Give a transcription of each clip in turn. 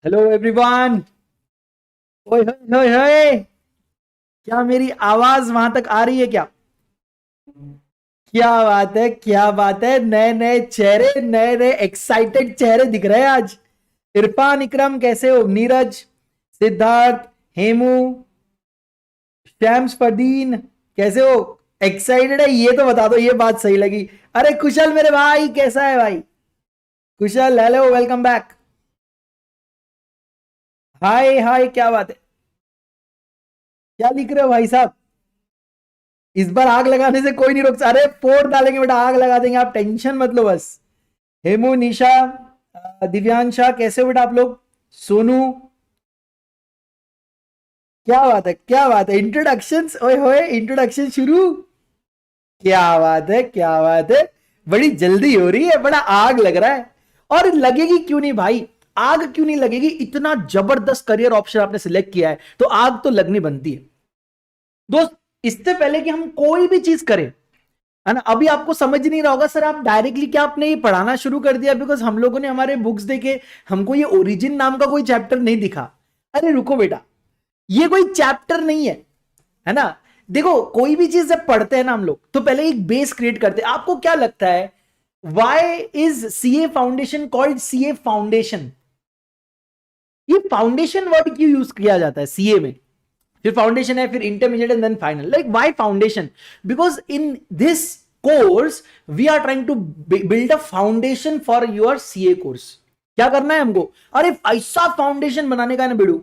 Hello everyone. ओए होए होए होए, क्या मेरी आवाज वहां तक आ रही है क्या? क्या बात है, क्या बात है। नए नए चेहरे, नए नए एक्साइटेड चेहरे दिख रहे हैं आज। इरफान, इकरम कैसे हो? नीरज, सिद्धार्थ, हेमू, शैम्स, फरदीन कैसे हो? एक्साइटेड है ये तो बता दो, ये बात सही लगी। अरे कुशल मेरे भाई, कैसा है भाई? कुशल, हेलो, वेलकम बैक। हाय हाय, क्या बात है? क्या लिख रहे हो भाई साहब? इस बार आग लगाने से कोई नहीं रोक सकता। अरे फोड़ डालेंगे बेटा, आग लगा देंगे, आप टेंशन मत लो बस। हेमू, निशा, दिव्यांशा कैसे हो बेटा आप लोग? सोनू, क्या बात है, क्या बात है। इंट्रोडक्शन, ओए होए, इंट्रोडक्शन शुरू। क्या बात है, क्या बात है। बड़ी जल्दी हो रही है, बड़ा आग लग रहा है। और लगेगी क्यों नहीं भाई? आग क्यों नहीं लगेगी? इतना जबरदस्त करियर ऑप्शन आपने सिलेक्ट किया है तो आग तो लगनी बनती है दोस्त। इससे पहले कि हम कोई भी चीज करें, है ना, अभी आपको समझ नहीं रहा होगा सर आप डायरेक्टली क्या आपने ये पढ़ाना शुरू कर दिया बिकॉज हम लोगों ने हमारे बुक्स देखे, हमको ये ओरिजिन नाम का कोई चैप्टर नहीं दिखा। अरे रुको बेटा, ये कोई चैप्टर नहीं है ना। देखो, कोई भी चीज जब पढ़ते हैं ना हम लोग तो पहले एक बेस क्रिएट करते हैं। आपको क्या लगता है why is CA foundation called CA foundation? ये फाउंडेशन वर्ड क्यों यूज किया जाता है सीए में? फिर फाउंडेशन है, फिर intermediate and then final. Like why foundation? Because in this course we are trying to build a foundation for your CA course. क्या करना है हमको? अरे ऐसा फाउंडेशन बनाने का है ना बेड़ू,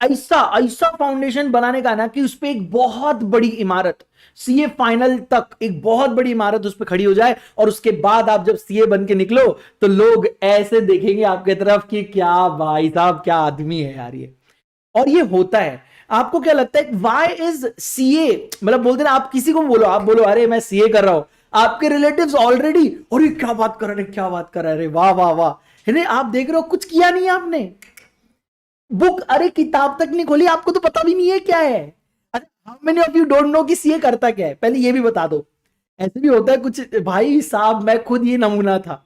ऐसा ऐसा फाउंडेशन बनाने का ना कि उस पर एक बहुत बड़ी इमारत, सीए फाइनल तक एक बहुत बड़ी इमारत उस पर खड़ी हो जाए, और उसके बाद आप जब सीए बन के निकलो तो लोग ऐसे देखेंगे आपके तरफ कि क्या भाई साहब, क्या आदमी है यार ये। और ये होता है। आपको क्या लगता है वाई इज सीए, मतलब बोलते ना, आप किसी को बोलो, आप बोलो अरे मैं सीए कर रहा हूं, आपके रिलेटिव्स ऑलरेडी अरे क्या बात कर रहे, क्या बात कर रहे, वाह वाह वाह। है ना, आप देख रहे हो कुछ किया नहीं आपने, बुक, अरे किताब तक नहीं खोली, आपको तो पता भी नहीं है क्या है। How many of you don't know कि सीए करता क्या है? पहले ये भी बता दो। ऐसे भी होता है कुछ भाई साहब, मैं खुद ये नमूना था।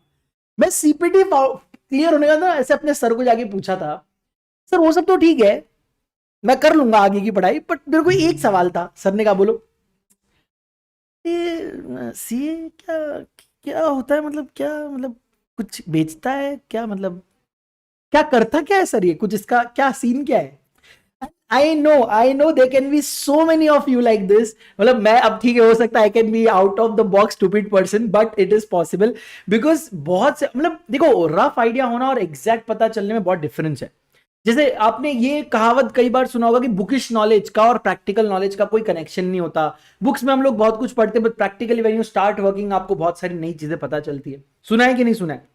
मैं सीपीटी क्लियर होने का ना ऐसे अपने सर को जाके पूछा था, सर वो सब तो ठीक है, मैं कर लूंगा आगे की पढ़ाई, बट मेरे को एक सवाल था। सर ने कहा बोलो। ये सीए क्या, क्या होता है? मतलब क्या, मतलब कुछ बेचता है क्या? मतलब क्या करता क्या है सर ये? कुछ इसका क्या सीन क्या है? I know they can be so many of you like this. मतलब मैं अब ठीक है, हो सकता है I can be out of the box stupid person, but it is possible. Because बहुत से, मतलब देखो, रफ आइडिया होना और एग्जैक्ट पता चलने में बहुत डिफरेंस है। जैसे आपने ये कहावत कई बार सुना होगा कि बुकिश नॉलेज का और प्रैक्टिकल नॉलेज का कोई कनेक्शन नहीं होता। बुक्स में हम लोग बहुत कुछ पढ़ते हैं but practically when you start working आपको बहुत सारी नई चीजें पता चलती है। सुना है कि नहीं सुना है?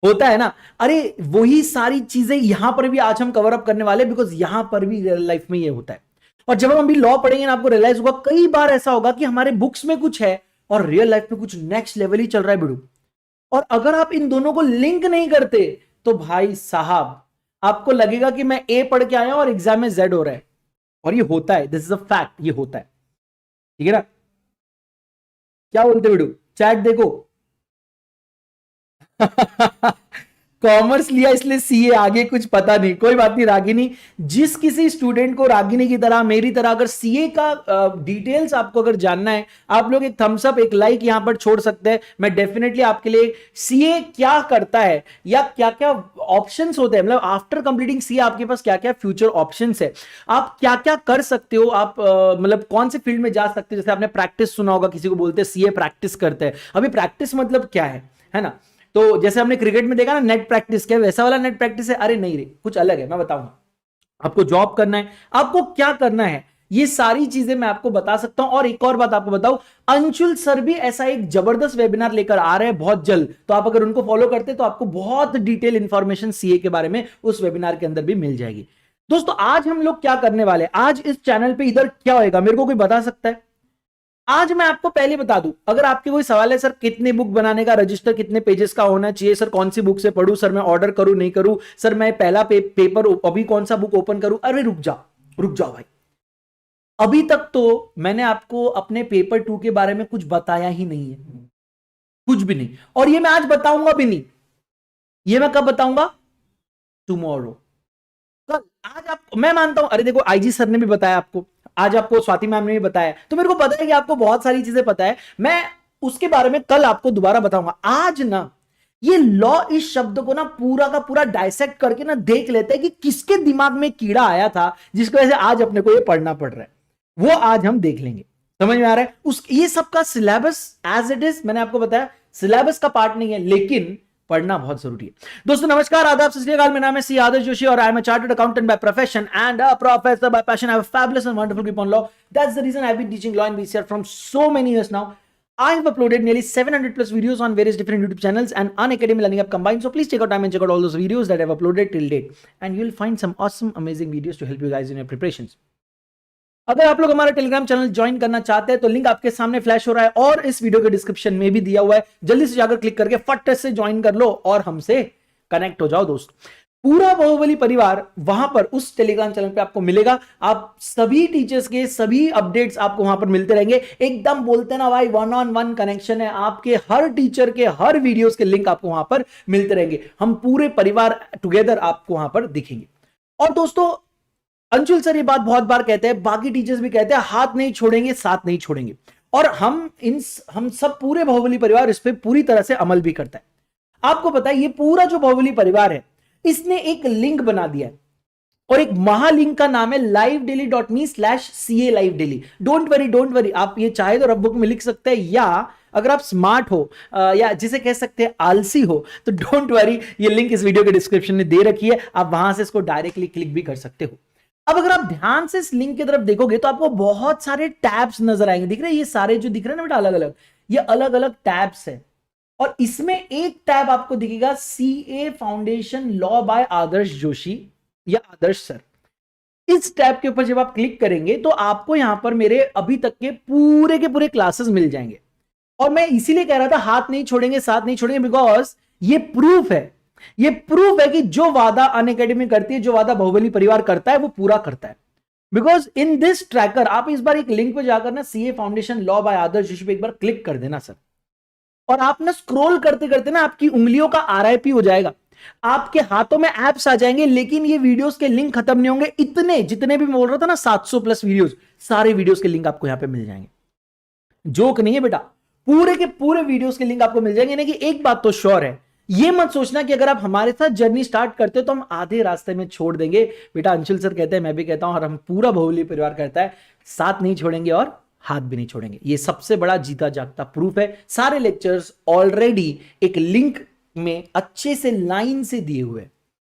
होता है ना। अरे वही सारी चीजें यहां पर भी आज हम कवर अप करने वाले, बिकॉज यहां पर भी रियल लाइफ में ये होता है। और जब हम अभी लॉ पढ़ेंगे ना, आपको रियलाइज होगा कई बार ऐसा होगा कि हमारे बुक्स में कुछ है और रियल लाइफ में कुछ नेक्स्ट लेवल ही चल रहा है बिड़ू। और अगर आप इन दोनों को लिंक नहीं करते तो भाई साहब आपको लगेगा कि मैं ए पढ़ के आया और एग्जाम में जेड हो रहा है। और ये होता है, दिस इज अ फैक्ट, ये होता है। ठीक है ना? क्या बोलते बिड़ू? चैट देखो। कॉमर्स लिया इसलिए सीए, आगे कुछ पता नहीं, कोई बात नहीं रागिनी। जिस किसी स्टूडेंट को रागिनी की तरह, मेरी तरह अगर सीए का डिटेल्स आपको अगर जानना है, आप लोग एक थम्स अप, एक लाइक यहां पर छोड़ सकते हैं। मैं डेफिनेटली आपके लिए सीए क्या करता है या क्या क्या ऑप्शंस होते हैं, मतलब आफ्टर कंप्लीटिंग सीए आपके पास क्या क्या फ्यूचर ऑप्शंस है, आप क्या क्या कर सकते हो, आप मतलब कौन से फील्ड में जा सकते हो। जैसे आपने प्रैक्टिस सुना होगा, किसी को बोलते हैं सीए प्रैक्टिस करते हैं। अभी प्रैक्टिस मतलब क्या है ना? तो जैसे हमने क्रिकेट में देखा ना नेट प्रैक्टिस, क्या वैसा वाला नेट प्रैक्टिस है? अरे नहीं रे, कुछ अलग है, मैं बताऊंगा। आपको जॉब करना है, आपको क्या करना है, ये सारी चीजें मैं आपको बता सकता हूं। और एक और बात आपको बताऊं, अंशुल सर भी ऐसा एक जबरदस्त वेबिनार लेकर आ रहे हैं बहुत जल्द, तो आप अगर उनको फॉलो करते तो आपको बहुत डिटेल इंफॉर्मेशन सीए के बारे में उस वेबिनार के अंदर भी मिल जाएगी। दोस्तों आज हम लोग क्या करने वाले हैं, आज इस चैनल पे इधर क्या होएगा, मेरे को कोई बता सकता है? आज मैं आपको पहले बता दूं, अगर आपके कोई सवाल है, सर कितने बुक बनाने का रजिस्टर कितने पेजेस का होना चाहिए, सर कौन सी बुक से पढ़ूं, सर मैं ऑर्डर करूं नहीं करूं, सर मैं पहला पेपर अभी कौन सा बुक ओपन करूं, अरे रुक जा, रुक जाओ भाई। अभी तक तो मैंने आपको अपने पेपर 2 के बारे में कुछ बताया ही नहीं है, कुछ भी नहीं। और ये मैं आज बताऊंगा भी नहीं। ये मैं कब बताऊंगा? टुमारो। कल, आज आप, मैं मानता हूं, अरे देखो आईजी सर ने भी बताया आपको, आज आपको स्वाति मैम ने भी बताया, तो मेरे को पता है कि आपको बहुत सारी चीजें पता है, मैं उसके बारे में कल आपको दोबारा बताऊंगा। आज ना ये लॉ इस शब्द को ना पूरा का पूरा डायसेक्ट करके ना देख लेते हैं कि किसके दिमाग में कीड़ा आया था जिसकी वजह से आज अपने को ये पढ़ना पड़ रहा है, वो आज हम देख लेंगे। समझ में आ रहा है? उस ये सबका सिलेबस एज इट इज, मैंने आपको बताया सिलेबस का पार्ट नहीं है, लेकिन पढ़ना बहुत जरूरी है। दोस्तों नमस्कार, आदाब, सत श्री अकाल, मेरा नाम है सी आदर्श जोशी और I am a chartered accountant by profession and a professor by passion. I have a fabulous and wonderful grip on law. That's the reason I have been teaching law in BCR from so many years now. I have uploaded nearly 700 plus videos on various different YouTube channels and Unacademy Learning App combined. So please take out time and check out all those videos that I have uploaded till date. And you'll find some awesome, amazing videos to help you guys in your preparations. अगर आप लोग हमारा Telegram channel join करना चाहते हैं तो link आपके सामने फ्लैश हो रहा है और इस वीडियो के डिस्क्रिप्शन में भी दिया हुआ है। जल्दी से जाकर क्लिक करके फट से ज्वाइन कर लो और हमसे कनेक्ट हो जाओ दोस्त। पूरा बाहुबली परिवार वहां पर उस टेलीग्राम चैनल पे आपको मिलेगा। आप सभी टीचर्स के सभी अपडेट्स आपको वहां पर मिलते रहेंगे। एकदम बोलते ना भाई, वन ऑन वन कनेक्शन है, आपके हर टीचर के हर वीडियोस के लिंक आपको वहां पर मिलते रहेंगे। हम पूरे परिवार टुगेदर आपको वहां पर दिखेंगे। और दोस्तों अंशुल सर ये बात बहुत बार कहते हैं, बाकी टीचर्स भी कहते हैं, हाथ नहीं छोड़ेंगे साथ नहीं छोड़ेंगे, और हम सब पूरे बाहुबली परिवार इस पे पूरी तरह से अमल भी करता है। आपको पता है ये पूरा जो बाहुबली परिवार है इसने एक लिंक बना दिया है और एक महालिंक का नाम है livedaily.me/ca livedaily। डोंट वरी, आप ये चाहे तो रफ बुक में लिख सकते हैं, या अगर आप स्मार्ट हो या जिसे कह सकते हैं आलसी हो तो डोंट वरी, ये लिंक इस वीडियो के डिस्क्रिप्शन में दे रखी है, आप वहां से इसको डायरेक्टली क्लिक भी कर सकते हो। अब अगर आप ध्यान से इस लिंक की तरफ देखोगे तो आपको बहुत सारे टैब्स नजर आएंगे। दिख रहे हैं ये सारे जो दिख रहे हैं ना बेटा, अलग अलग, ये अलग अलग टैब्स है। और इसमें एक टैब आपको दिखेगा सीए फाउंडेशन लॉ बाय आदर्श जोशी या आदर्श सर। इस टैब के ऊपर जब आप क्लिक करेंगे तो आपको यहां पर मेरे अभी तक के पूरे क्लासेस मिल जाएंगे। और मैं इसीलिए कह रहा था हाथ नहीं छोड़ेंगे साथ नहीं छोड़ेंगे, बिकॉज ये प्रूफ है कि जो वादा अनअकैडमी करती है, जो वादा बाहुबली परिवार करता है, वो पूरा करता है। बिकॉज इन दिस ट्रैकर, आप इस बार एक लिंक पे जाकर ना सीए फाउंडेशन लॉ बाय आदर्श जोशी पे एक बार क्लिक कर देना सर, और आप ना स्क्रॉल करते करते ना आपकी उंगलियों का आरआईपी हो जाएगा, आपके हाथों में एप्स आ जाएंगे, लेकिन ये वीडियोस के लिंक खत्म नहीं होंगे। इतने जितने भी मैं बोल रहा था ना 700 प्लस वीडियोस, सारे वीडियोस के लिंक आपको यहां पे मिल जाएंगे। जोक नहीं है बेटा, पूरे के पूरे वीडियोस के लिंक आपको मिल जाएंगे। यानी कि एक बात तो श्योर है, ये मत सोचना कि अगर आप हमारे साथ जर्नी स्टार्ट करते हो तो हम आधे रास्ते में छोड़ देंगे। बेटा अंशुल सर कहते हैं, मैं भी कहता हूं, और हम पूरा बाहुबली परिवार कहता है, साथ नहीं छोड़ेंगे और हाथ भी नहीं छोड़ेंगे। ये सबसे बड़ा जीता जागता प्रूफ है। सारे लेक्चर्स ऑलरेडी एक लिंक में अच्छे से लाइन से दिए हुए,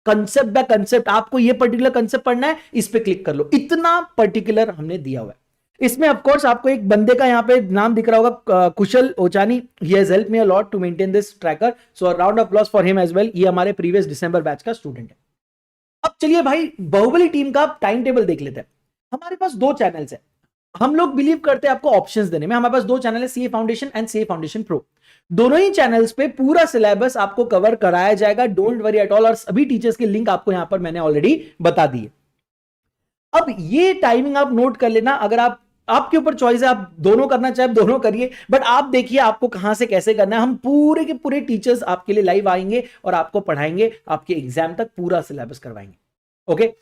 कंसेप्ट बाय कंसेप्ट। आपको ये पर्टिकुलर कंसेप्ट पढ़ना है, इस पे क्लिक कर लो, इतना पर्टिकुलर हमने दिया हुआ है। इसमें ऑफ कोर्स आपको एक बंदे का यहाँ पे नाम दिख रहा होगा, Kushal Ochani. He has helped me a lot to maintain this tracker, so round of applause for him as well. ये हमारे प्रीवियस दिसंबर बैच का स्टूडेंट है। अब चलिए भाई बाहुबली टीम का टाइम टेबल देख लेते हैं। हमारे पास 2 चैनल्स है, हम लोग बिलीव करते हैं आपको ऑप्शंस देने में। हमारे पास 2 चैनल है, CA foundation and CA foundation pro. दोनों ही चैनल्स पे पूरा सिलेबस आपको कवर कराया जाएगा, डोंट वरी एट ऑल। और सभी टीचर्स के लिंक आपको यहां पर मैंने ऑलरेडी बता दिए। अब ये टाइमिंग आप नोट कर लेना, अगर आप, आपके ऊपर चॉइस है, आप दोनों करना चाहे दोनों करिए, बट आप देखिए आपको कहां से कैसे करना है। हम पूरे के पूरे टीचर्स आपके लिए लाइव आएंगे और आपको पढ़ाएंगे, आपके एग्जाम तक पूरा सिलेबस करवाएंगे। ओके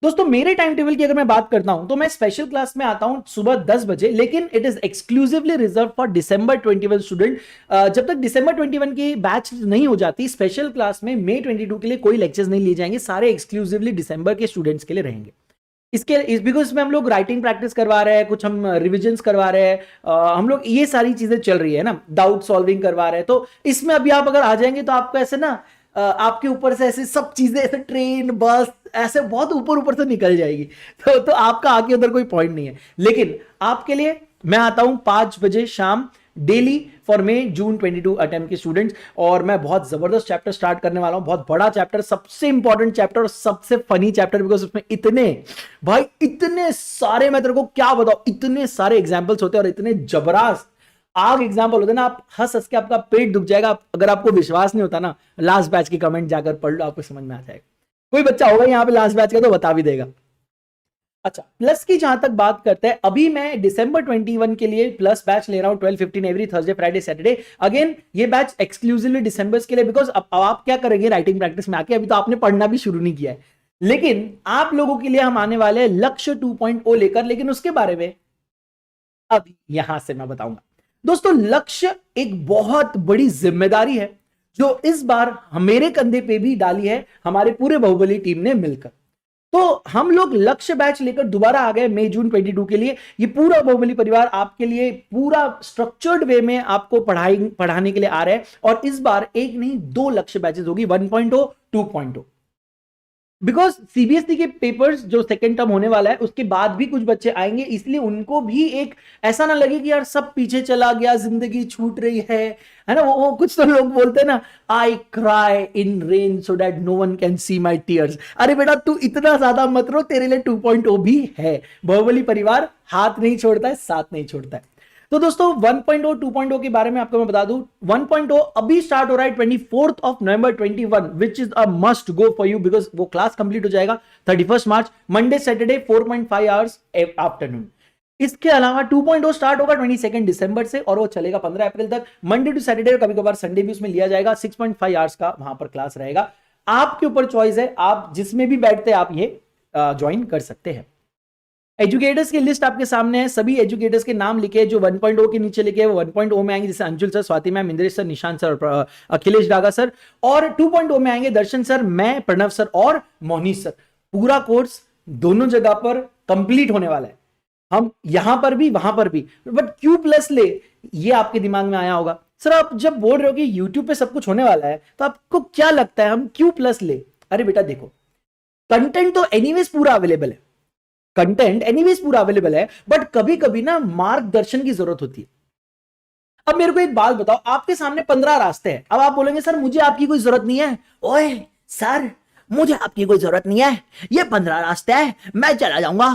दोस्तों, मेरे टाइम टेबल की अगर मैं बात करता हूं तो मैं स्पेशल क्लास में आता हूं सुबह 10 बजे, लेकिन it is exclusively reserve for December 21 student. जब तक दिसंबर 21 की बैच नहीं हो जाती, स्पेशल क्लास में मई 22 के लिए कोई लेक्चर्स नहीं लिए जाएंगे, सारे एक्सक्लूसिवली दिसंबर के स्टूडेंट्स के लिए रहेंगे। बिकॉज इसमें हम लोग राइटिंग प्रैक्टिस करवा रहे हैं, कुछ हम रिविजन्स करवा रहे हैं, हम लोग ये सारी चीजें चल रही है ना, डाउट सॉल्विंग करवा रहे हैं। तो इसमें अभी आप अगर आ जाएंगे तो आपको ऐसे ना आपके ऊपर से ऐसे सब चीजें, ऐसे ट्रेन बस ऐसे बहुत ऊपर से निकल जाएगी, तो आपका आके उधर कोई पॉइंट नहीं है। लेकिन आपके लिए मैं आता हूं 5 बजे शाम daily for May June 22 attempt के स्टूडेंट्स, और मैं बहुत जबरदस्त चैप्टर स्टार्ट करने वाला हूं, बहुत बड़ा चैप्टर, सबसे इंपॉर्टेंट चैप्टर और सबसे फनी चैप्टर, बिकॉज उसमें इतने सारे, मैं तेरे को क्या बताऊं, इतने सारे एग्जाम्पल्स होते हैं और इतने जबरदस्त आग एग्जाम्पल होते हैं ना, आप हंस हंस के आपका पेट दुख जाएगा। अगर आपको विश्वास नहीं होता ना, लास्ट बैच के कमेंट जाकर पढ़ लो, आपको समझ में आ जाएगा। कोई बच्चा होगा यहाँ पे लास्ट बैच का तो बता भी देगा। अच्छा, प्लस की जहां तक बात करते हैं, अभी मैं दिसंबर 21 के लिए प्लस बैच ले रहा हूं 12:15 every Thursday Friday Saturday. Again ये बैच एक्सक्लूसिवली दिसंबर के लिए, बिकॉज अब आप क्या करेंगे राइटिंग प्रैक्टिस में आके, अभी तो आपने पढ़ना भी शुरू नहीं किया है, लेकिन आप लोगों के लिए हम आने वाले हैं लक्ष्य 2.0 लेकर, लेकिन उसके बारे में अभी यहां से मैं बताऊंगा। दोस्तों, लक्ष्य एक बहुत बड़ी जिम्मेदारी है जो इस बार मेरे कंधे पे भी डाली है हमारे पूरे बाहुबली टीम ने मिलकर। तो हम लोग लक्ष्य बैच लेकर दोबारा आ गए मई जून 22 के लिए। ये पूरा बाहुबली परिवार आपके लिए पूरा स्ट्रक्चर्ड वे में आपको पढ़ाने के लिए आ रहे हैं, और इस बार एक नहीं दो लक्ष्य बैचेस होगी, 1.0 2.0। बिकॉज सीबीएसई के पेपर्स जो सेकेंड टर्म होने वाला है उसके बाद भी कुछ बच्चे आएंगे, इसलिए उनको भी एक ऐसा ना लगे कि यार सब पीछे चला गया, जिंदगी छूट रही है ना। वो कुछ तो लोग बोलते हैं ना, I cry in rain so that no one can see my tears. अरे बेटा तू इतना ज्यादा मत रो, तेरे लिए 2.0 भी है। बाहुबली परिवार हाथ नहीं छोड़ता है, साथ नहीं छोड़ता है। तो दोस्तों 1.0 2.0 के बारे में आपको मैं बता दूं, 1.0 अभी स्टार्ट हो रहा है 24 नवंबर 21, which is a must go for you, because वो क्लास कंप्लीट हो जाएगा 31 मार्च, मंडे सैटरडे 4.5 आवर्स आफ्टरनून। इसके अलावा 2.0 स्टार्ट होगा 22 दिसंबर से और वो चलेगा 15 अप्रैल तक, मंडे टू सैटरडे, कभी कभार संडे भी उसमें लिया जाएगा। 6.5 आवर्स का वहां पर क्लास रहेगा। आपके ऊपर चॉइस है, आप जिसमें भी बैठते हैं आप ये ज्वाइन कर सकते हैं। एजुकेटर्स की लिस्ट आपके सामने है, सभी एजुकेटर्स के नाम लिखे जो 1.0 के नीचे लिखे वो 1.0 में आएंगे, जैसे Anjul sir, Swati ma'am, Indresh sir, Nishant sir और अखिलेश डागा सर। और 2.0 में आएंगे दर्शन सर, मैं, प्रणव सर और मोहनीश सर। पूरा कोर्स दोनों जगह पर कंप्लीट होने वाला है, हम यहां पर भी वहां पर भी। बट क्यू प्लस ले, ये आपके दिमाग में आया होगा, सर आप जब बोल रहे हो कि यूट्यूब पे सब कुछ होने वाला है तो आपको क्या लगता है हम क्यू प्लस ले? अरे बेटा देखो, कंटेंट तो एनीवेज पूरा अवेलेबल है, कंटेंट एनीवेज पूरा अवेलेबल है, बट कभी कभी ना मार्गदर्शन की जरूरत होती है। अब मेरे को एक बात बताओ, आपके सामने 15 रास्ते हैं, अब आप बोलेंगे सर मुझे आपकी कोई जरूरत नहीं है। ओए सर, मुझे आपकी कोई जरूरत नहीं है, ये 15 रास्ते हैं, मैं चला जाऊंगा।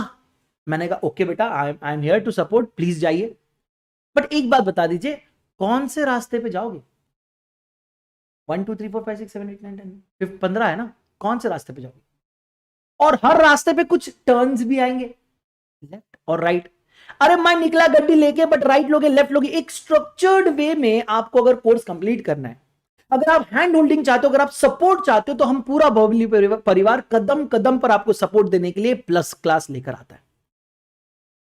मैंने कहा ओके बेटा, I am here to support, please जाइए। बट एक बात बता दीजिए, कौन से रास्ते पे जाओगे? 1 2 3 4 5 6 7 8 9 10 15 है ना, कौन से रास्ते पे जाओगे? और हर रास्ते पे कुछ टर्न्स भी आएंगे, लेफ्ट और राइट। अरे मैं निकला गड्डी लेके, बट राइट लोगे लेफ्ट लोगे, एक स्ट्रक्चर्ड वे में आपको अगर कोर्स कंप्लीट करना है, अगर आप हैंड होल्डिंग चाहते हो, अगर आप सपोर्ट चाहते हो, तो हम पूरा बाहुबली परिवार कदम कदम पर आपको सपोर्ट देने के लिए प्लस क्लास लेकर आता है।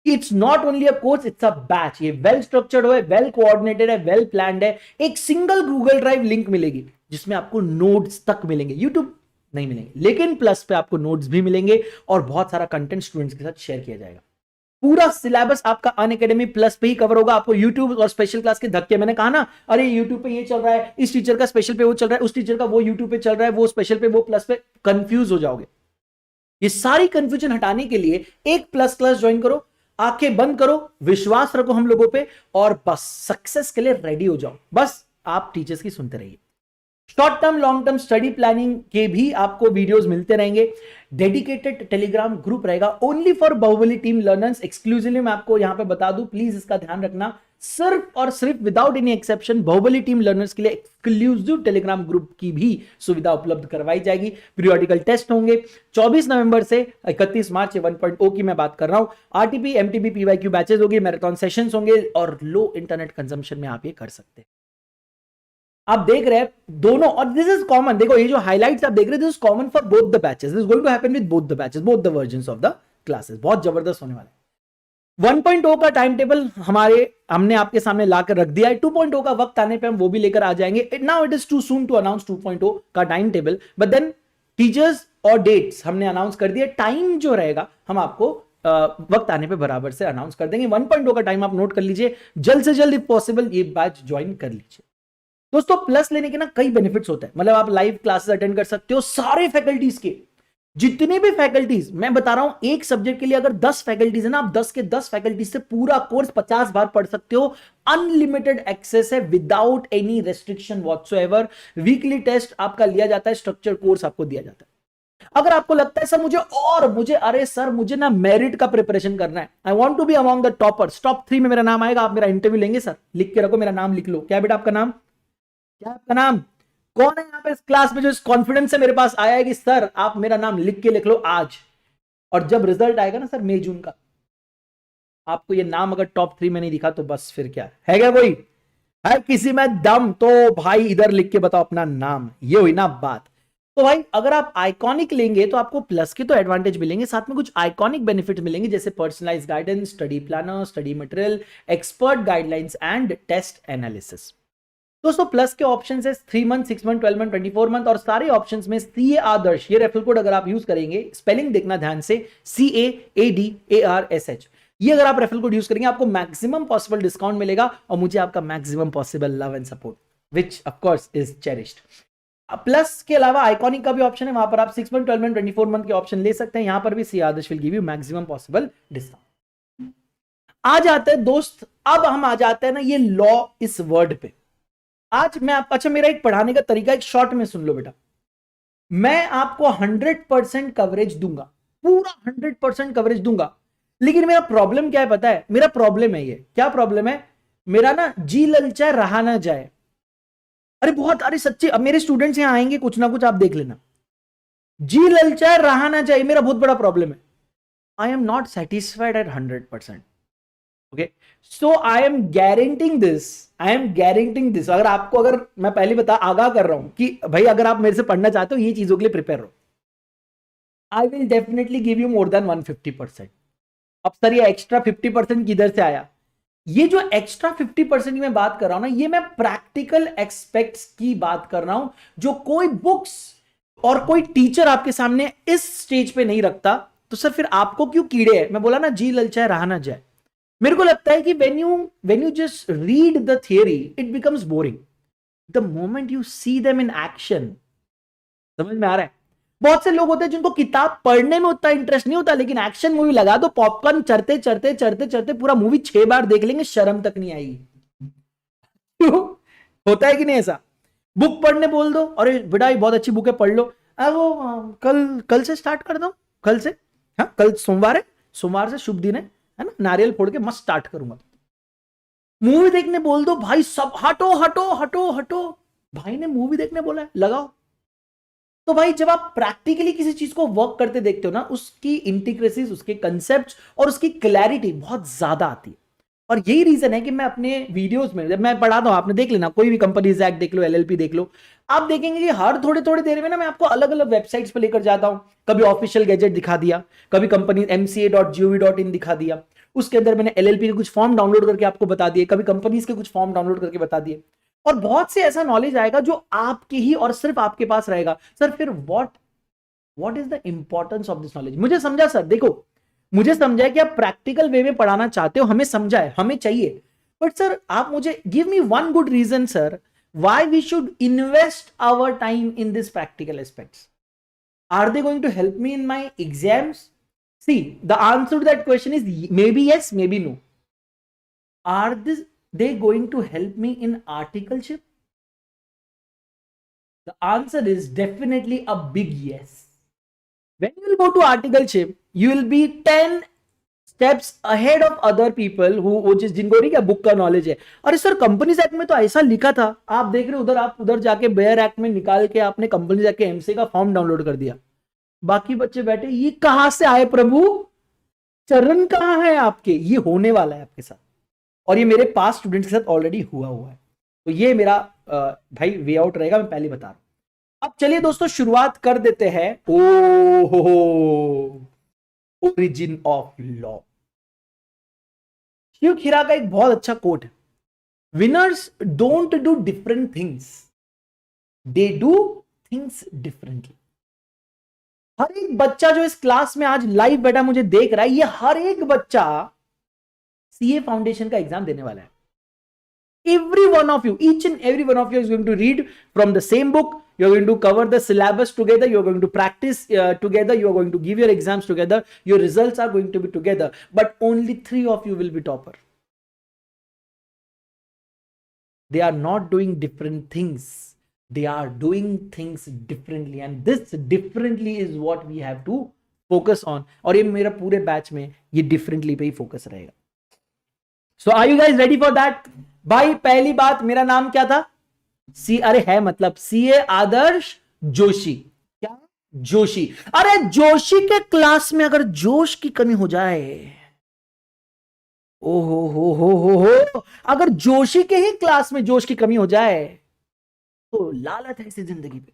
It's not only a course, it's a batch. ये वेल स्ट्रक्चर्ड है, वेल कोऑर्डिनेटेड है, वेल प्लान्ड है। एक सिंगल गूगल ड्राइव लिंक मिलेगी जिसमें आपको नोट्स तक मिलेंगे, यूट्यूब नहीं मिलेंगे, लेकिन प्लस पे आपको नोट्स भी मिलेंगे और बहुत सारा कंटेंट स्टूडेंट्स के साथ शेयर किया जाएगा। पूरा सिलेबस आपका अनअकैडमी प्लस पे ही कवर होगा। आपको यूट्यूब और स्पेशल क्लास के धक्के, मैंने कहा ना, अरे यूट्यूब पे ये चल रहा है, इस टीचर का स्पेशल पे वो चल रहा है, उस टीचर का वो यूट्यूब पे चल रहा है, वो स्पेशल पे वो प्लस पे, कंफ्यूज हो जाओगे। ये सारी कंफ्यूजन हटाने के लिए एक प्लस क्लास ज्वाइन करो, आंखें बंद करो, विश्वास रखो हम लोगों पे, और बस सक्सेस के लिए रेडी हो जाओ। बस आप टीचर्स की सुनते रहिए। Short term long term study planning के भी आपको वीडियोस मिलते रहेंगे। डेडिकेटेड टेलीग्राम ग्रुप रहेगा only for Bahubali team learners, exclusively मैं आपको यहां पे बता दूं, प्लीज इसका ध्यान रखना। सिर्फ और सिर्फ without any exception Bahubali team learners के लिए एक्सक्लूसिव टेलीग्राम ग्रुप की भी सुविधा उपलब्ध करवाई जाएगी। पीरियोडिकल टेस्ट होंगे 24 नवंबर से 31 मार्च 1.0 की मैं बात कर रहा हूं। आरटीपी, एमटीबी, पीवाईक्यू बैचेस होंगे, मैराथन सेशंस होंगे, और लो इंटरनेट कंजम्पशन में आप ये कर सकते हैं। आप देख रहे हैं दोनों, और दिस इज कॉमन, देखो ये जो हाइलाइट्स आप देख रहे हैं, this is common for both the batches, this is going to happen with both the batches, both the versions of the classes. बहुत जबरदस्त होने वाला है। 1.0 का टाइम टेबल हमने आपके सामने लाकर रख दिया है। 2.0 का वक्त आने पे हम वो भी लेकर आ जाएंगे। Now it is too soon to announce 2.0 का time table, but then teachers और डेट्स हमने अनाउंस कर दिया। टाइम जो रहेगा हम आपको वक्त आने पे बराबर से अनाउंस कर देंगे। 1.0 का टाइम आप नोट कर लीजिए, जल्द से जल्द इफ पॉसिबल ये बैच ज्वाइन कर लीजिए। दोस्तों प्लस लेने के ना कई बेनिफिट्स होते हैं, मतलब आप लाइव क्लासेस अटेंड कर सकते हो, सारे फैकल्टीज के, जितने भी फैकल्टीज मैं बता रहा हूं, एक सब्जेक्ट के लिए अगर 10 फैकल्टीज है ना, आप 10 के 10 फैकल्टीज से पूरा कोर्स 50 बार पढ़ सकते हो। अनलिमिटेड एक्सेस है, without any restriction whatsoever. Weekly test आपका लिया जाता है, स्ट्रक्चर कोर्स आपको दिया जाता है। अगर आपको लगता है सर मुझे अरे सर मुझे ना मेरिट का प्रिपरेशन करना है, I want to be among the toppers, top 3 में मेरा नाम आएगा, आप मेरा इंटरव्यू लेंगे सर, लिख के रखो, मेरा नाम लिख लो। क्या बेटा आपका नाम, क्या आपका नाम, कौन है यहाँ पे इस क्लास में जो इस कॉन्फिडेंस से मेरे पास आया है कि सर आप मेरा नाम लिख के लिख लो आज, और जब रिजल्ट आएगा ना सर मई जून का, आपको ये नाम अगर टॉप 3 में नहीं दिखा तो बस फिर क्या है क्या, कोई है किसी में दम तो भाई इधर लिख के बताओ अपना नाम, ये हुई ना बात। तो भाई अगर आप आइकॉनिक लेंगे तो आपको प्लस के तो एडवांटेज मिलेंगे, साथ में कुछ आइकॉनिक बेनिफिट मिलेंगे, जैसे personalise guidance, study planner, study material, expert guidelines and test analysis. दोस्तों प्लस के ऑप्शंस है 3 मंथ, 6 मंथ, 12 मंथ, 24 मंथ, और सारे ऑप्शंस में सीए आदर्श ये रेफरल कोड अगर आप यूज करेंगे, स्पेलिंग देखना ध्यान से, CAADARSH, ये अगर आप रेफरल कोड यूज करेंगे आपको मैक्सिमम पॉसिबल डिस्काउंट मिलेगा, और मुझे आपका maximum possible love and support, which of course is cherished. Plus के अलावा आइकॉनिक का भी ऑप्शन है, वहां पर आप 6 मंथ, 12 मंथ, 24 मंथ के ऑप्शन ले सकते हैं, यहां पर भी see Adarsh will give you maximum possible discount. आ जाते हैं दोस्त, अब हम आ जाते हैं ना ये लॉ इस वर्ड पे। आज मैं अच्छा मेरा एक पढ़ाने का तरीका एक शॉर्ट में सुन लो बेटा, मैं आपको 100% कवरेज दूंगा, पूरा 100% कवरेज दूंगा, लेकिन मेरा प्रॉब्लम क्या है पता है, मेरा प्रॉब्लम है ये, क्या प्रॉब्लम है मेरा ना, जी ललचाए रहा ना जाए। अरे बहुत, अरे सच्ची, अब मेरे स्टूडेंट्स यहां आएंगे कुछ ना कुछ आप देख लेना, जी ललचाए रहा ना जाए मेरा बहुत बड़ा प्रॉब्लम है। I am not satisfied at 100%। Okay, so I am guaranteeing this, अगर आपको, अगर मैं पहले आगाह कर रहा हूं कि भाई अगर आप मेरे से पढ़ना चाहते हो ये चीजों के लिए प्रिपेयर हो, I will definitely give you more than 150%। अब सर ये एक्स्ट्रा 50% किधर से आया, ये जो एक्स्ट्रा 50% की मैं बात कर रहा हूं ना, ये मैं प्रैक्टिकल एस्पेक्ट्स की बात कर रहा हूं, जो कोई बुक्स और कोई टीचर आपके सामने इस स्टेज पे नहीं रखता। तो सर फिर आपको क्यों कीड़े है, मैं बोला ना जी ललचाए रहा ना जाए। मेरे को लगता है कि when you just read the theory it becomes boring, the moment you see them in action। समझ में आ रहा है, बहुत से लोग होते हैं जिनको किताब पढ़ने में उतना इंटरेस्ट नहीं होता, लेकिन एक्शन मूवी लगा दो, पॉपकॉर्न चढ़ते चढ़ते चढ़ते चढ़ते पूरा मूवी 6 बार देख लेंगे, शर्म तक नहीं आएगी। क्यों, होता है कि नहीं ऐसा? बुक पढ़ने बोल दो, अरे बेटा ये बहुत अच्छी बुक है पढ़ लो, वो कल से स्टार्ट कर दो, कल से, हाँ कल सोमवार है, सोमवार से शुभ दिन है ना, नारियल फोड़ के मस्त स्टार्ट करूंगा। मूवी देखने बोल दो, भाई सब हटो हटो हटो हटो, भाई ने मूवी देखने बोला है लगाओ। तो भाई जब आप प्रैक्टिकली किसी चीज को वर्क करते देखते हो ना, उसकी इंटीग्रेसीज, उसके कंसेप्ट और उसकी क्लैरिटी बहुत ज्यादा आती है। और यही रीजन है कि मैं अपने वीडियोस में जब मैं पढ़ाता हूं, आपने देख लेना, कोई भी कंपनीज एक्ट देख लो, LLP देख लो, आप देखेंगे कि हर थोड़े थोड़े देर में ना मैं आपको अलग अलग वेबसाइट्स पे लेकर जाता हूं। कभी ऑफिशियल गैजेट दिखा दिया, कभी कंपनी mca.gov.in दिखा दिया, उसके अंदर मैंने LLP के कुछ फॉर्म डाउनलोड करके आपको बता दिए, कभी कंपनीज के कुछ फॉर्म डाउनलोड करके बता दिए, और बहुत से ऐसा नॉलेज आएगा जो आपके ही और सिर्फ आपके पास रहेगा। सर फिर what is the importance of this knowledge? मुझे समझा सर, देखो मुझे समझा है कि आप प्रैक्टिकल वे में पढ़ाना चाहते हो, हमें समझा है, हमें चाहिए, बट सर आप मुझे give me one good reason sir why we should invest our time in this practical aspects. Are they going to help me in my exams? See, the answer to that question is maybe yes, maybe no. Are they going to help me in articleship? The answer is definitely a big yes. When you will go to articleship, you will be 10 steps ahead of other people who जिनको नहीं क्या book का knowledge है। अरे sir companies act में तो ऐसा लिखा था, आप देख रहे हो उधर, आप उधर जाके बेयर एक्ट में निकाल के आपने कंपनीज एक्ट के एमसी का फॉर्म डाउनलोड कर दिया, बाकी बच्चे बैठे ये कहां से आए प्रभु, चरण कहां है आपके? ये होने वाला है आपके साथ, और ये मेरे पास स्टूडेंट्स के साथ ऑलरेडी हुआ है। तो ये मेरा भाई वे आउट रहेगा, मैं पहले बता रहा हूं। अब चलिए दोस्तों शुरुआत कर देते हैं। ओरिजिन ऑफ लॉ, शिव खीरा का एक बहुत अच्छा कोट है, winners don't do different things, they do things differently. हर एक बच्चा जो इस क्लास में आज लाइव बैठा मुझे देख रहा है, ये हर एक बच्चा सीए फाउंडेशन का एग्जाम देने वाला है। Every one of you, each and every one of you is going to read from the same book. You're going to cover the syllabus together. You're going to practice together. You're going to give your exams together. Your results are going to be together. But only 3 of you will be topper. They are not doing different things. They are doing things differently. And this differently is what we have to focus on. और ये मेरा पूरे batch में ये differently पे ही focus रहेगा. So are you guys ready for that? भाई पहली बात, मेरा नाम क्या था? अरे है मतलब CA आदर्श जोशी। क्या? जोशी। अरे जोशी के क्लास में अगर जोश की कमी हो जाए, ओ हो, अगर जोशी के ही क्लास में जोश की कमी हो जाए तो लालच है इसी जिंदगी पे।